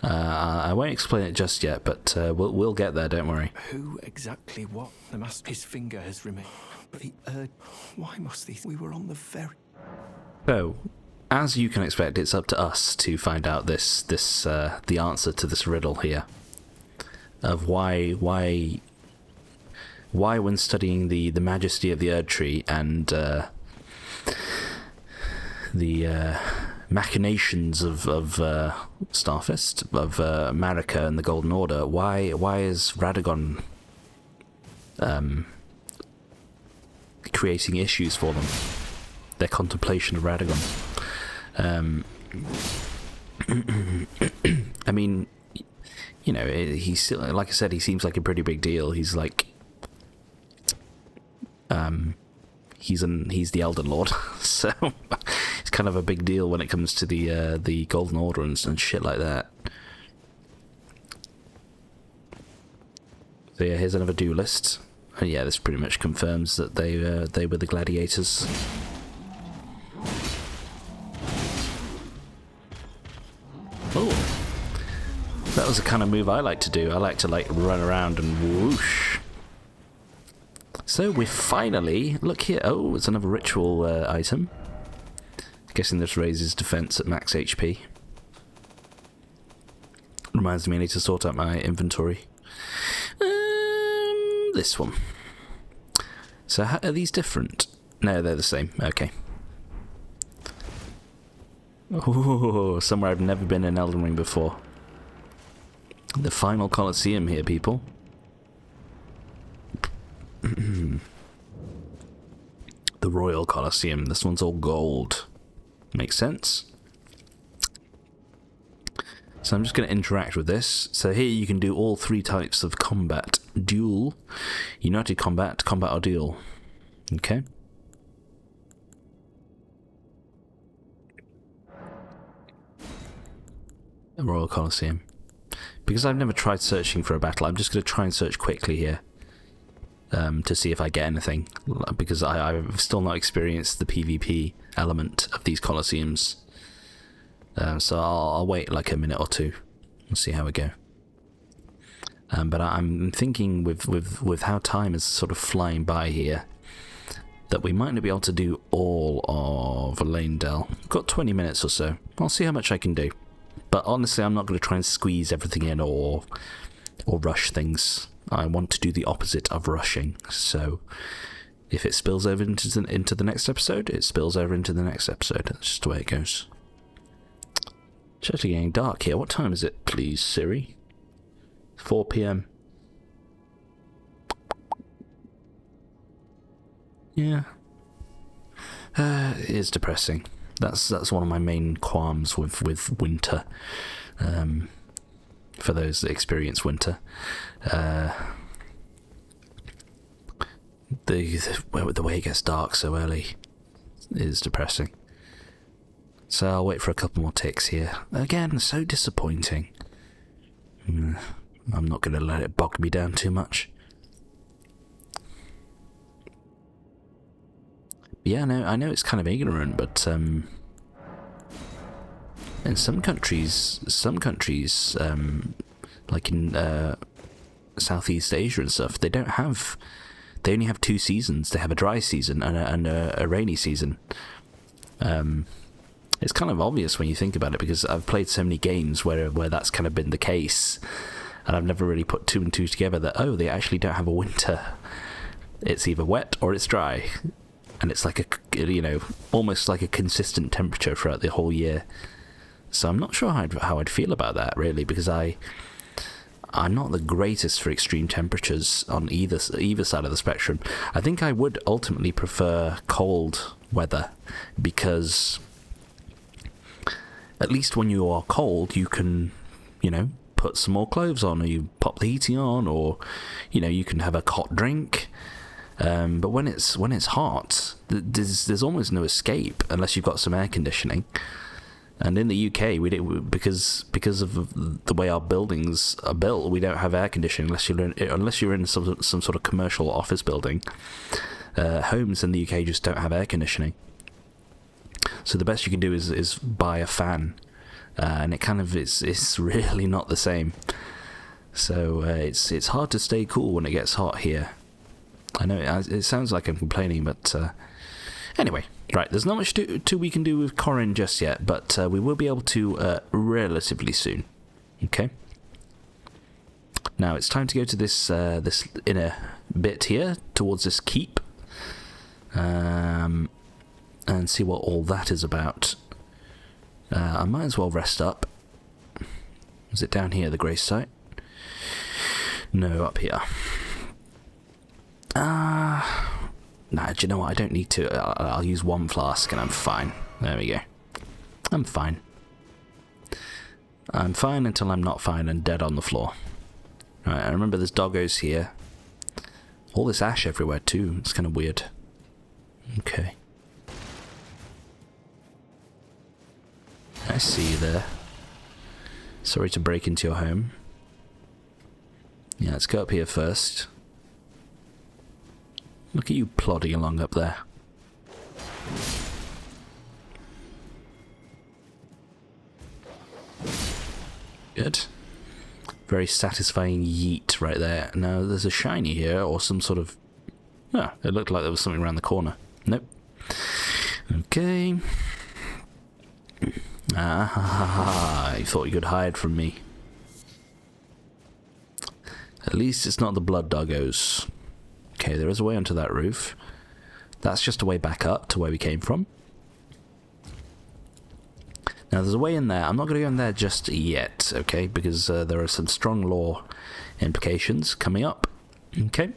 I won't explain it just yet, but we'll get there, don't worry. Who exactly what? The Master, his finger has remained. But the why must these? We were on the very... So, as you can expect, it's up to us to find out the answer to this riddle here. Of why when studying the majesty of the Erd Tree and the machinations of Starfist, of Marika and the Golden Order, why is Radagon creating issues for them? Their contemplation of Radagon. I mean, you know, he's like I said, he seems like a pretty big deal. He's like, he's the Elden Lord, so it's kind of a big deal when it comes to the Golden Order and shit like that. So yeah, here's another duelist, and yeah, this pretty much confirms that they were the gladiators. Oh, that was the kind of move I like to do. I like to run around and whoosh. So we finally look here. Oh, it's another ritual item. Guessing this raises defense at max HP. Reminds me I need to sort out my inventory. This one. So how, are these different? No, they're the same. Okay. Oh, somewhere I've never been in Elden Ring before. The final Colosseum here, people. The Royal Colosseum. This one's all gold. Makes sense. So I'm just going to interact with this. So here you can do all three types of combat. Duel, United Combat, Combat or Duel. Okay. The Royal Colosseum. Because I've never tried searching for a battle, I'm just going to try and search quickly here. To see if I get anything. Because I've still not experienced the PvP element of these Colosseums. So I'll wait like a minute or two and see how we go. But I'm thinking with how time is sort of flying by here, that we might not be able to do all of Lanedale. I've got 20 minutes or so. I'll see how much I can do. But honestly, I'm not going to try and squeeze everything in or rush things. I want to do the opposite of rushing. So if it spills over into the next episode, it spills over into the next episode. That's just the way it goes. It's actually getting dark here. What time is it, please, Siri? 4 PM. Yeah. It is depressing. That's one of my main qualms with winter. For those that experience winter. the way it gets dark so early is depressing. So I'll wait for a couple more ticks here. Again, so disappointing. I'm not going to let it bog me down too much. Yeah, no, I know it's kind of ignorant, but in some countries, like in Southeast Asia and stuff, they only have 2 seasons. They have a dry season and a rainy season. It's kind of obvious when you think about it, because I've played so many games where that's kind of been the case, and I've never really put 2 and 2 together that, oh, they actually don't have a winter. It's either wet or it's dry, and it's like almost like a consistent temperature throughout the whole year. So I'm not sure how I'd feel about that, really, because I'm not the greatest for extreme temperatures on either side of the spectrum. I think I would ultimately prefer cold weather, because at least when you are cold, you can, put some more clothes on, or you pop the heating on, or, you can have a hot drink. But when it's hot, there's almost no escape unless you've got some air conditioning. And in the UK, because of the way our buildings are built, we don't have air conditioning unless you're in some sort of commercial office building. Homes in the UK just don't have air conditioning. So the best you can do is buy a fan, and it kind of it's really not the same. So it's hard to stay cool when it gets hot here. I know it sounds like I'm complaining, but anyway, right. There's not much we can do with Corin just yet, but we will be able to relatively soon. Okay. Now it's time to go to this inner bit here towards this keep. And see what all that is about. I might as well rest up. Is it down here, the grace site? No, up here. Nah, do you know what? I don't need to. I'll use 1 flask and I'm fine. There we go. I'm fine. I'm fine until I'm not fine and dead on the floor. Right, I remember there's doggos here. All this ash everywhere too. It's kind of weird. Okay. I see you there. Sorry to break into your home. Yeah, let's go up here first. Look at you plodding along up there. Good. Very satisfying yeet right there. Now, there's a shiny here, or some sort of... Oh, it looked like there was something around the corner. Nope. Okay. I thought you could hide from me. At least it's not the blood doggos. Okay, there is a way onto that roof. That's just a way back up to where we came from. Now there's a way in there. I'm not going to go in there just yet, okay, because there are some strong lore implications coming up. Okay.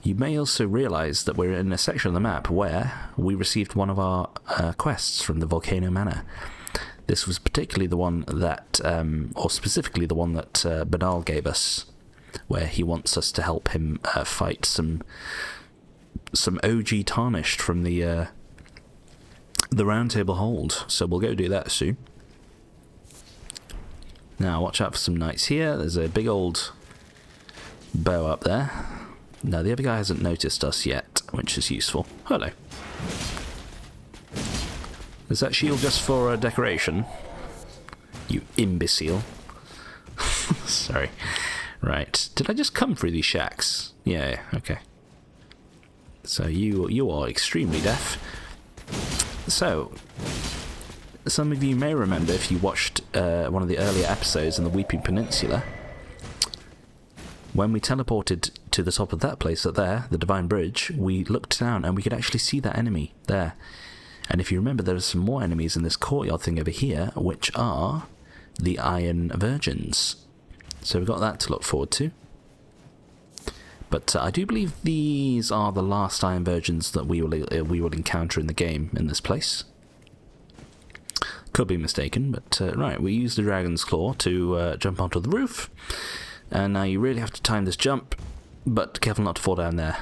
You may also realise that we're in a section of the map where we received one of our quests from the Volcano Manor. This was particularly the one that, or specifically the one that Bandai gave us, where he wants us to help him fight some OG Tarnished from the Round Table Hold. So we'll go do that soon. Now watch out for some knights here. There's a big old bow up there. Now the other guy hasn't noticed us yet, which is useful. Hello. Is that shield just for decoration? You imbecile. Sorry. Right. Did I just come through these shacks? Yeah, okay. So you are extremely deaf. So, some of you may remember, if you watched one of the earlier episodes in the Weeping Peninsula, when we teleported to the top of that place up there, the Divine Bridge, we looked down and we could actually see that enemy there. And if you remember, there are some more enemies in this courtyard thing over here, which are the Iron Virgins. So we've got that to look forward to. But I do believe these are the last Iron Virgins that we will encounter in the game in this place. Could be mistaken, but right, we use the Dragon's Claw to jump onto the roof. And now you really have to time this jump, but careful not to fall down there.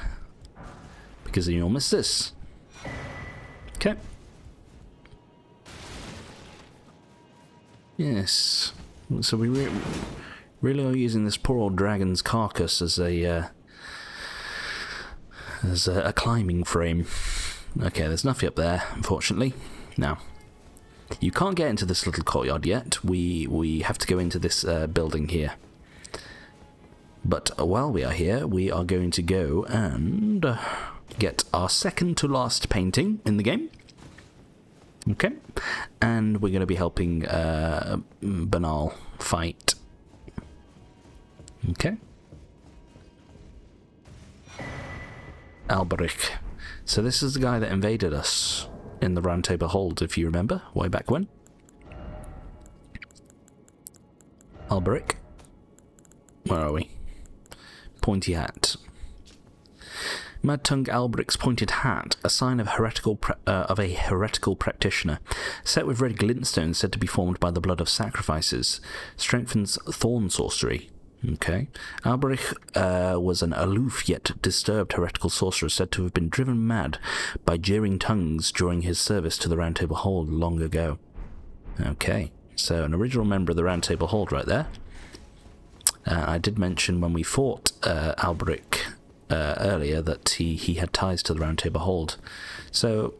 because then you'll miss this. Okay. Yes. So we really are using this poor old dragon's carcass as a climbing frame. Okay, there's nothing up there, unfortunately. Now, you can't get into this little courtyard yet. We have to go into this building here. But while we are here, we are going to go and get our second to last painting in the game. Okay, and we're going to be helping Banal fight. Okay. Alberic. So this is the guy that invaded us in the Round Table Hold, if you remember, way back when. Alberic. Where are we? Pointy hat. Mad-tongued Alberic's pointed hat, a sign of a heretical practitioner, set with red glintstones said to be formed by the blood of sacrifices, strengthens thorn sorcery. Okay. Alberic was an aloof yet disturbed heretical sorcerer said to have been driven mad by jeering tongues during his service to the Round Table Hold long ago. Okay, so an original member of the Round Table Hold right there. I did mention when we fought Alberic earlier that he had ties to the Round Table Hold. So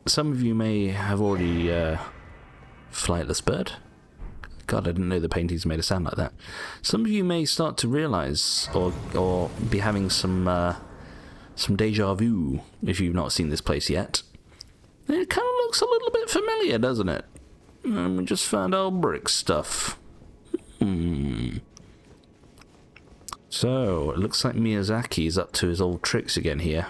some of you may have already Flightless Bird. God, I didn't know the paintings made a sound like that. Some of you may start to realise or be having some deja vu if you've not seen this place yet. It kind of looks a little bit familiar, doesn't it? We just found Alberic stuff. So, it looks like Miyazaki's up to his old tricks again here.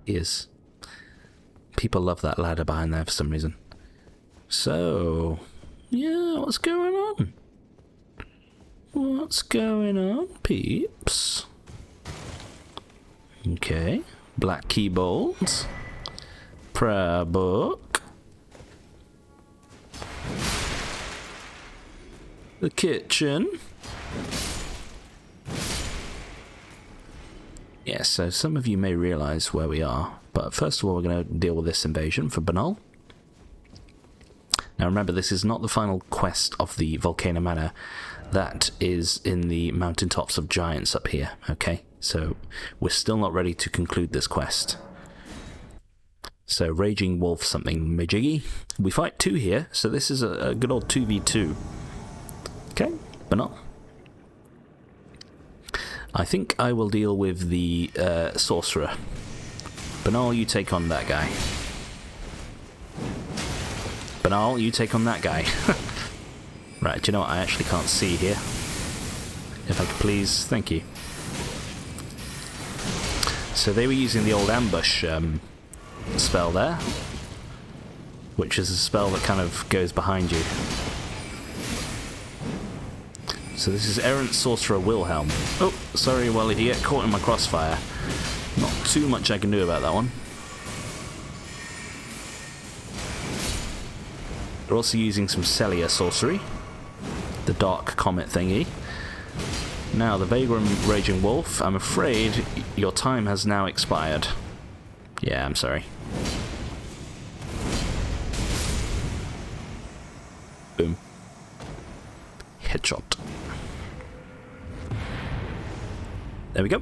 He is. People love that ladder behind there for some reason. So, yeah, what's going on? What's going on, peeps? Okay, black keyboards. Prayer book. The kitchen. Yes, so some of you may realise where we are, but first of all we're going to deal with this invasion for Banal. Now remember, this is not the final quest of the Volcano Manor. That is in the mountaintops of giants up here, okay? So we're still not ready to conclude this quest. So Raging Wolf something majiggy. We fight 2 here, so this is a good old 2v2. Okay, Banal. I think I will deal with the sorcerer. Banal, you take on that guy. Banal, you take on that guy. Right, do you know what? I actually can't see here. If I could please, thank you. So they were using the old ambush spell there, which is a spell that kind of goes behind you. So this is Errant Sorcerer Wilhelm. Oh, sorry, well, if you get caught in my crossfire, not too much I can do about that one. They're also using some Celia sorcery, the Dark Comet thingy. Now, the Vagrum Raging Wolf, I'm afraid your time has now expired. Yeah, I'm sorry. Boom. Headshot. There we go.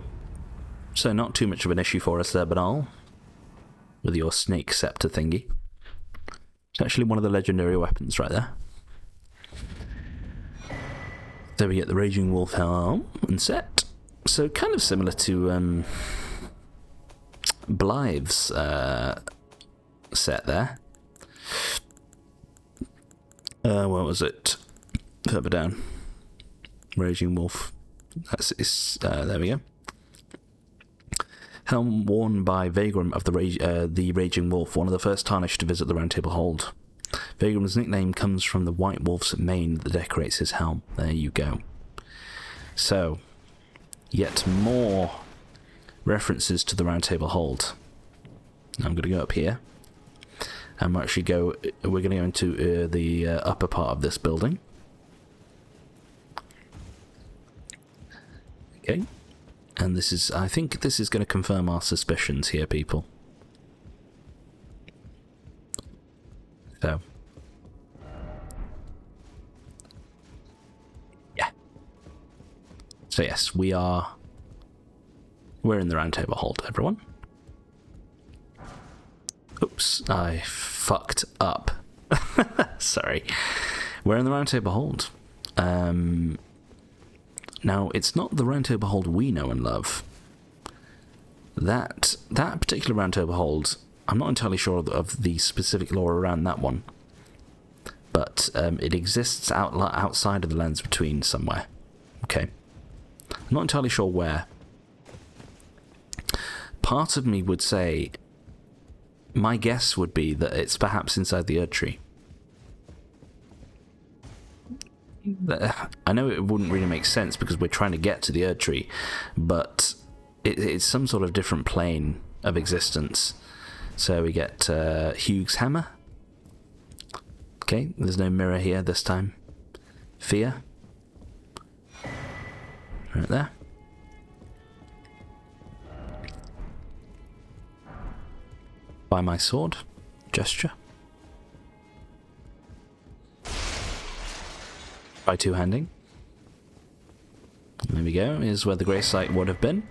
So not too much of an issue for us there, Banal, with your snake scepter thingy. It's actually one of the legendary weapons right there. There we get the Raging Wolf helm and set. So kind of similar to Blythe's set there. What was it? Further down. Raging Wolf. There we go. Helm worn by Vagrum of the Raging Wolf, one of the first Tarnished to visit the Round Table Hold. Vagrum's nickname comes from the white wolf's mane that decorates his helm. There you go. So, yet more references to the Round Table Hold. I'm going to go up here, and we're going to go into the upper part of this building. Okay. And this is, I think this is going to confirm our suspicions here, people. So. Yeah. So yes, we're in the Round Table Hold, everyone. Oops, I fucked up. Sorry. We're in the Round Table Hold. Now, it's not the Round Table Hold we know and love. That particular Round Table Hold, I'm not entirely sure of the specific lore around that one, but it exists outside of the Lands Between somewhere. Okay. I'm not entirely sure where. Part of me would say, my guess would be that it's perhaps inside the Erd Tree. I know it wouldn't really make sense because we're trying to get to the Erd Tree, but it's some sort of different plane of existence. So we get Hugh's hammer. Okay, there's no mirror here this time. Fear. Right there. By my sword. Gesture. By two-handing. There we go. Here's where the grey site would have been.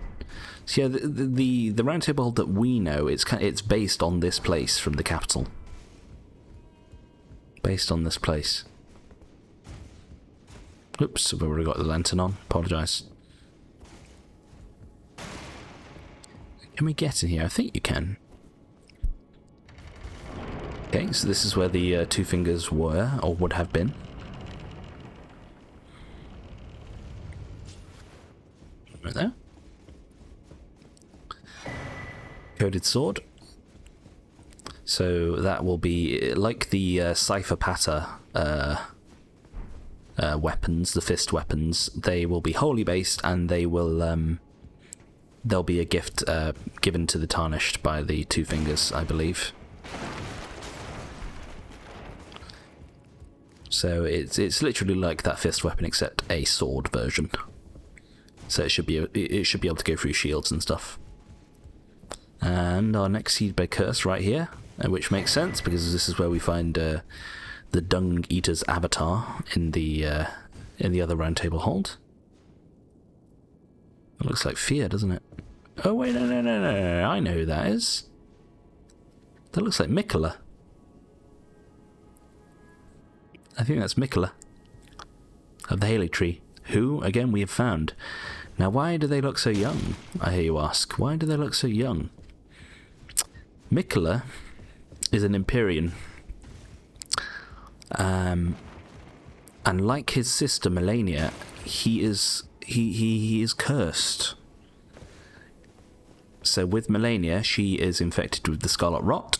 So yeah, the Round Table Hold that we know, it's based on this place from the capital. Based on this place. Oops, I've already got the lantern on. Apologise. Can we get in here? I think you can. Okay, so this is where the two fingers were, or would have been. Right there. Coded sword. So that will be like the Cypher Patter weapons, the fist weapons. They will be holy based, and they will there'll be a gift given to the Tarnished by the two fingers, I believe. So it's literally like that fist weapon, except a sword version. So it should be able to go through shields and stuff. And our next seed by curse right here, which makes sense because this is where we find the Dung Eater's avatar in the other Round Table Hold. It looks like fear, doesn't it? Oh wait, no! I know who that is. That looks like Mikola. I think that's Mikola of the Haley Tree, who, again, we have found. Now, why do they look so young, I hear you ask? Why do they look so young? Mikola is an Empyrean. And like his sister Melania, he is cursed. So with Melania, she is infected with the Scarlet Rot.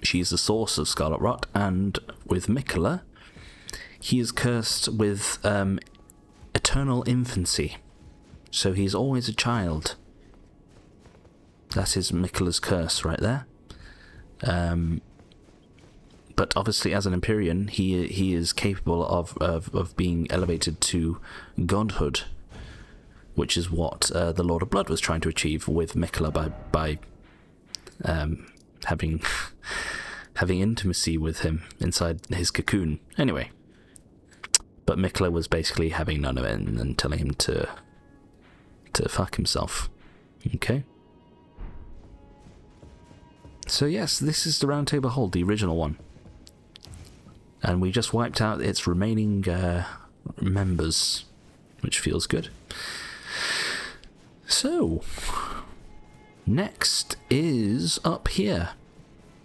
She is the source of Scarlet Rot, and with Mikola, he is cursed with eternal infancy. So he's always a child. That is Mikola's curse right there. But obviously, as an Empyrean, he is capable of being elevated to godhood, which is what the Lord of Blood was trying to achieve with Mikola by having intimacy with him inside his cocoon. Anyway, but Mikola was basically having none of it and telling him to fuck himself. Okay. So yes, this is the Round Table Hold, the original one. And we just wiped out its remaining members, which feels good. So, next is up here.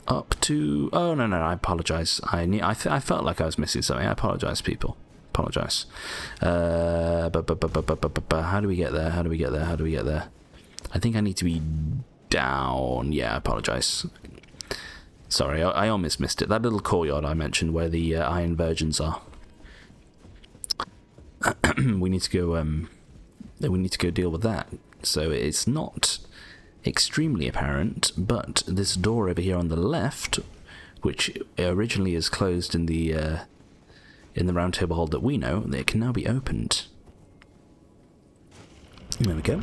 Up to... Oh, no, I apologise. I felt like I was missing something. I apologise, people. Apologise. How do we get there? How do we get there? I think I need to be down. Yeah, I apologise. Sorry, I almost missed it. That little courtyard I mentioned where the Iron Virgins are. We need to go deal with that. So it's not extremely apparent, but this door over here on the left, which originally is closed in the Round Table Hold that we know, it can now be opened. There we go.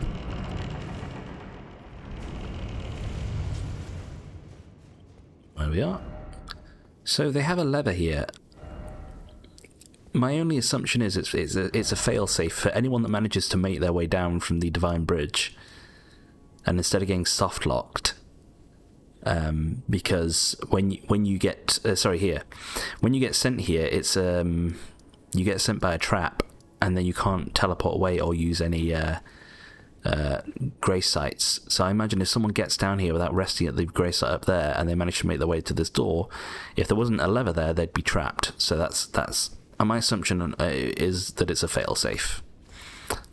There we are. So they have a lever here. My only assumption is it's a failsafe for anyone that manages to make their way down from the Divine Bridge, and instead of getting soft locked, because when you get when you get sent here, it's you get sent by a trap, and then you can't teleport away or use any grace sites. So I imagine if someone gets down here without resting at the grace site up there, and they manage to make their way to this door, if there wasn't a lever there, they'd be trapped. So that's my assumption is that it's a failsafe.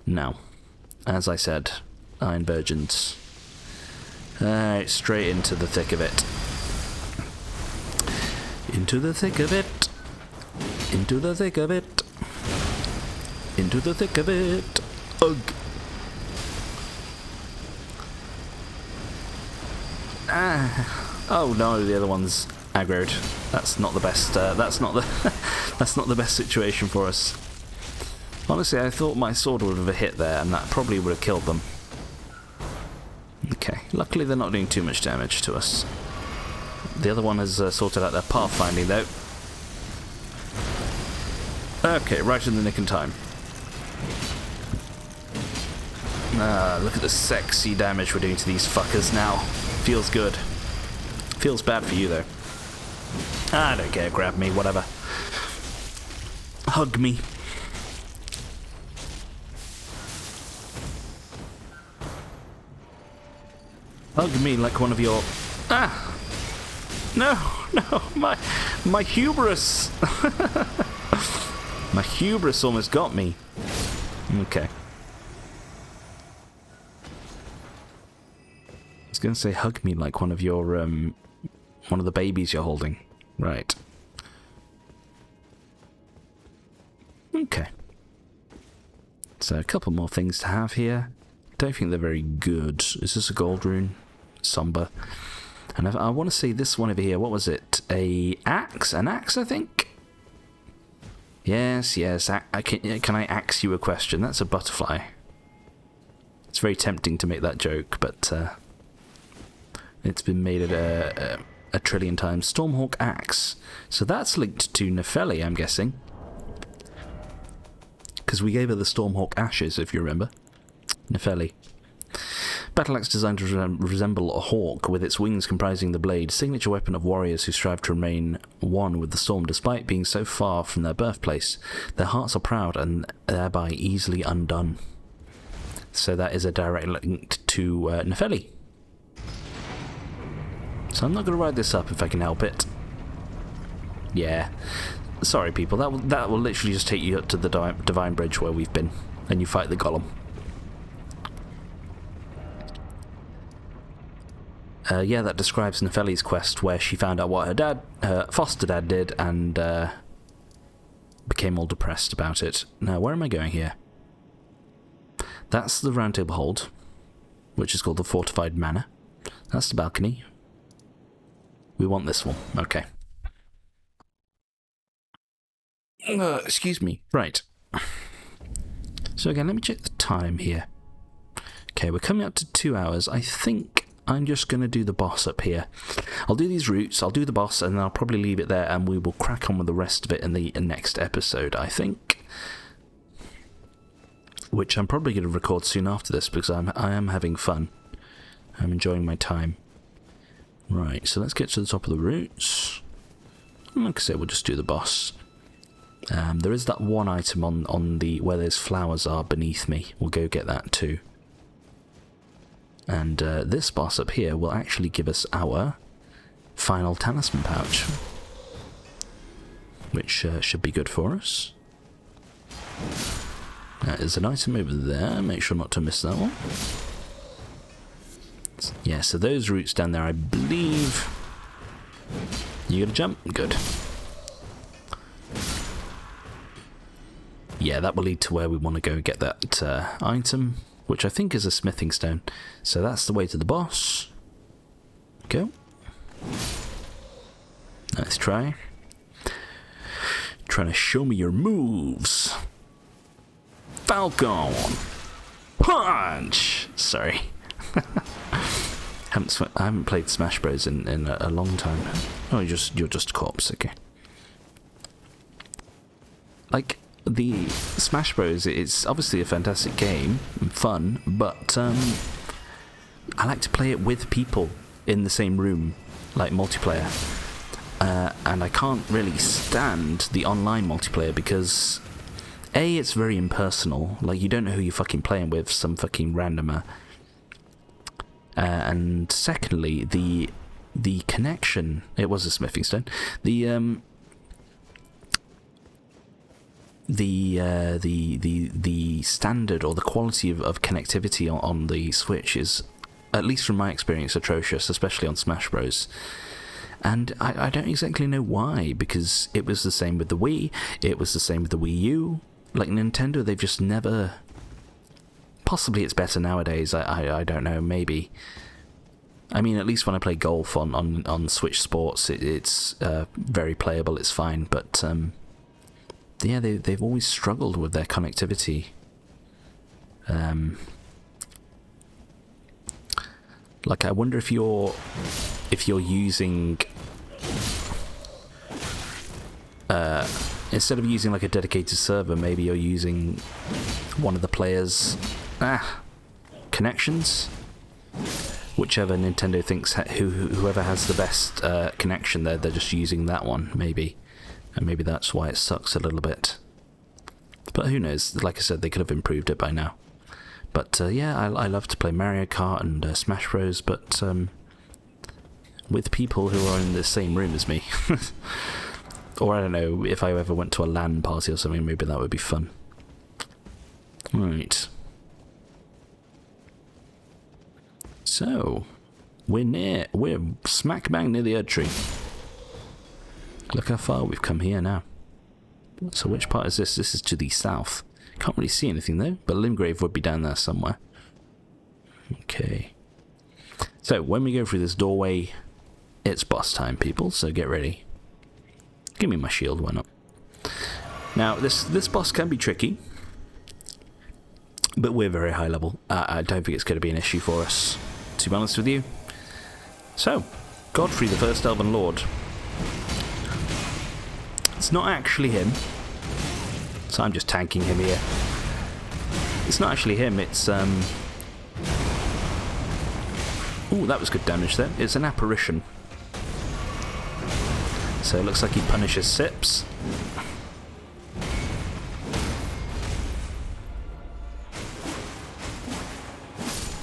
Now, as I said, Iron Virgins. Alright, straight into the thick of it. Into the thick of it. Into the thick of it. Into the thick of it. Ugh. Oh no, the other one's aggroed. That's not the best. That's not the best situation for us. Honestly, I thought my sword would have hit there, and that probably would have killed them. Okay, luckily they're not doing too much damage to us. The other one has sorted out their pathfinding, though. Okay, right in the nick of time. Look at the sexy damage we're doing to these fuckers now. Feels good. Feels bad for you, though. I don't care, grab me, whatever. Hug me. Hug me like one of your... Ah! No, my hubris! My hubris almost got me. Okay. I was going to say hug me like one of your, one of the babies you're holding. Right. Okay. So a couple more things to have here. Don't think they're very good. Is this a gold rune? Somber. And I want to say this one over here. What was it? An axe, I think? Yes. Can I axe you a question? That's a butterfly. It's very tempting to make that joke, but it's been made a trillion times. Stormhawk axe. So that's linked to Nefeli, I'm guessing. Because we gave her the Stormhawk ashes, if you remember. Nefeli. Battle axe designed to resemble a hawk, with its wings comprising the blade, signature weapon of warriors who strive to remain one with the storm despite being so far from their birthplace. Their hearts are proud and thereby easily undone. So that is a direct link to Nefeli. So I'm not going to ride this up if I can help it. Yeah. Sorry people, that will literally just take you up to the Divine Bridge where we've been, and you fight the golem. Yeah, that describes Nefeli's quest, where she found out what her foster dad did, and became all depressed about it. Now, where am I going here? That's the Round Table Hold, which is called the Fortified Manor. That's the balcony. We want this one. Okay. Excuse me. Right. So again, let me check the time here. Okay, we're coming up to 2 hours. I think I'm just going to do the boss up here. I'll do these routes, I'll do the boss, and then I'll probably leave it there, and we will crack on with the rest of it in the next episode, I think. Which I'm probably going to record soon after this, because I am having fun. I'm enjoying my time. Right, so let's get to the top of the routes. Like I said, we'll just do the boss. There is that one item on the where those flowers are beneath me. We'll go get that too. And this boss up here will actually give us our final talisman pouch, which should be good for us. There's an item over there. Make sure not to miss that one. Yeah, so those routes down there, I believe... You gonna jump? Good. Yeah, that will lead to where we want to go and get that item, which I think is a smithing stone. So that's the way to the boss. Go. Let's try. Trying to show me your moves. Falcon. punch. Sorry. I haven't played Smash Bros in a long time. Oh, you're just a corpse, okay. Like, the Smash Bros, it's obviously a fantastic game and fun, but I like to play it with people in the same room, like multiplayer. And I can't really stand the online multiplayer because A, it's very impersonal, like you don't know who you're fucking playing with, some fucking randomer. And secondly, the connection, it was a smithing stone, the standard or the quality of connectivity on the Switch is, at least from my experience, atrocious, especially on Smash Bros. And I don't exactly know why, because it was the same with the Wii, it was the same with the Wii U. Like Nintendo, they've just never... Possibly it's better nowadays, I don't know, maybe. I mean, at least when I play golf on Switch Sports, it's very playable, it's fine, but yeah, they've always struggled with their connectivity. Like, I wonder if you're using... instead of using like a dedicated server, maybe you're using one of the players' connections, whichever Nintendo thinks whoever has the best connection they're just using that one, maybe, and maybe that's why it sucks a little bit, but who knows. Like I said, they could have improved it by now. But yeah, I love to play Mario Kart and Smash Bros, but with people who are in the same room as me. Or I don't know, if I ever went to a LAN party or something, maybe that would be fun. Right. So, we're smack bang near the Erd Tree. Look how far we've come here now. So which part is this? This is to the south. Can't really see anything though, but Limgrave would be down there somewhere. Okay. So, when we go through this doorway, it's boss time, people, so get ready. Give me my shield, why not? Now, this boss can be tricky, but we're very high level. I don't think it's going to be an issue for us, to be honest with you. So, Godfrey, the first Elven Lord. It's not actually him, so I'm just tanking him here. It's not actually him, it's... Ooh, that was good damage there. It's an apparition. So it looks like he punishes Sips.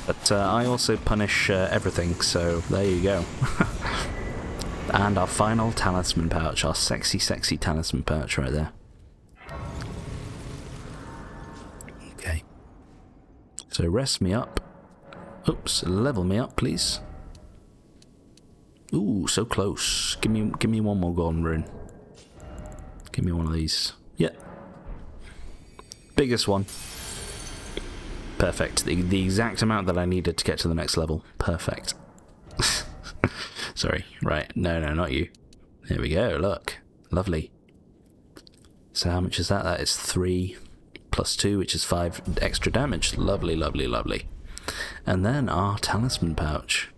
But I also punish everything, so there you go. And our final talisman pouch, our sexy, sexy talisman pouch right there. Okay. So rest me up. Oops, level me up, please. Ooh, so close. Give me one more golden rune. Give me one of these. Yeah. Biggest one. Perfect. The exact amount that I needed to get to the next level. Perfect. Sorry. Right. No, not you. There we go. Look. Lovely. So how much is that? That is 3 plus 2, which is 5 extra damage. Lovely, lovely, lovely. And then our talisman pouch.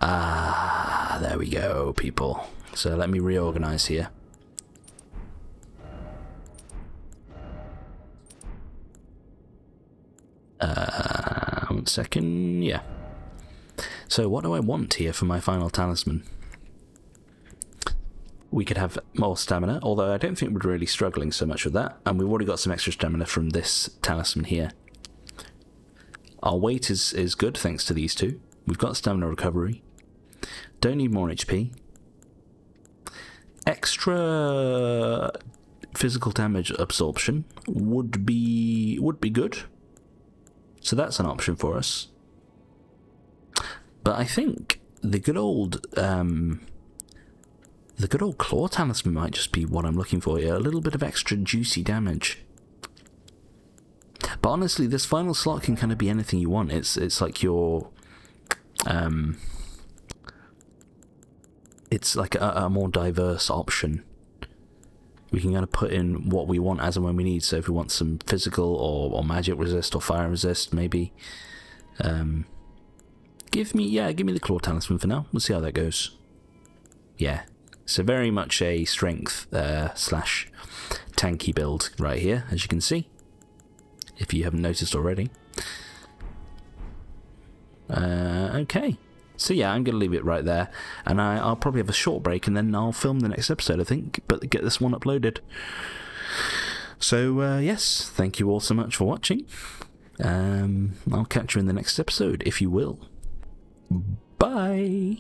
Ah, there we go, people. So let me reorganize here. One second, yeah. So what do I want here for my final talisman? We could have more stamina, although I don't think we're really struggling so much with that. And we've already got some extra stamina from this talisman here. Our weight is good thanks to these two. We've got stamina recovery. Don't need more HP. Extra physical damage absorption would be good. So that's an option for us. But I think the good old claw talisman might just be what I'm looking for here. A little bit of extra juicy damage. But honestly, this final slot can kind of be anything you want. It's like your it's like a more diverse option. We can kind of put in what we want as and when we need. So if we want some physical or magic resist or fire resist, maybe. Give me the claw talisman for now. We'll see how that goes. Yeah, so very much a strength slash tanky build right here, as you can see, if you haven't noticed already. Okay, so yeah, I'm going to leave it right there, and I'll probably have a short break, and then I'll film the next episode, I think, but get this one uploaded. So yes, thank you all so much for watching. I'll catch you in the next episode, if you will. Bye!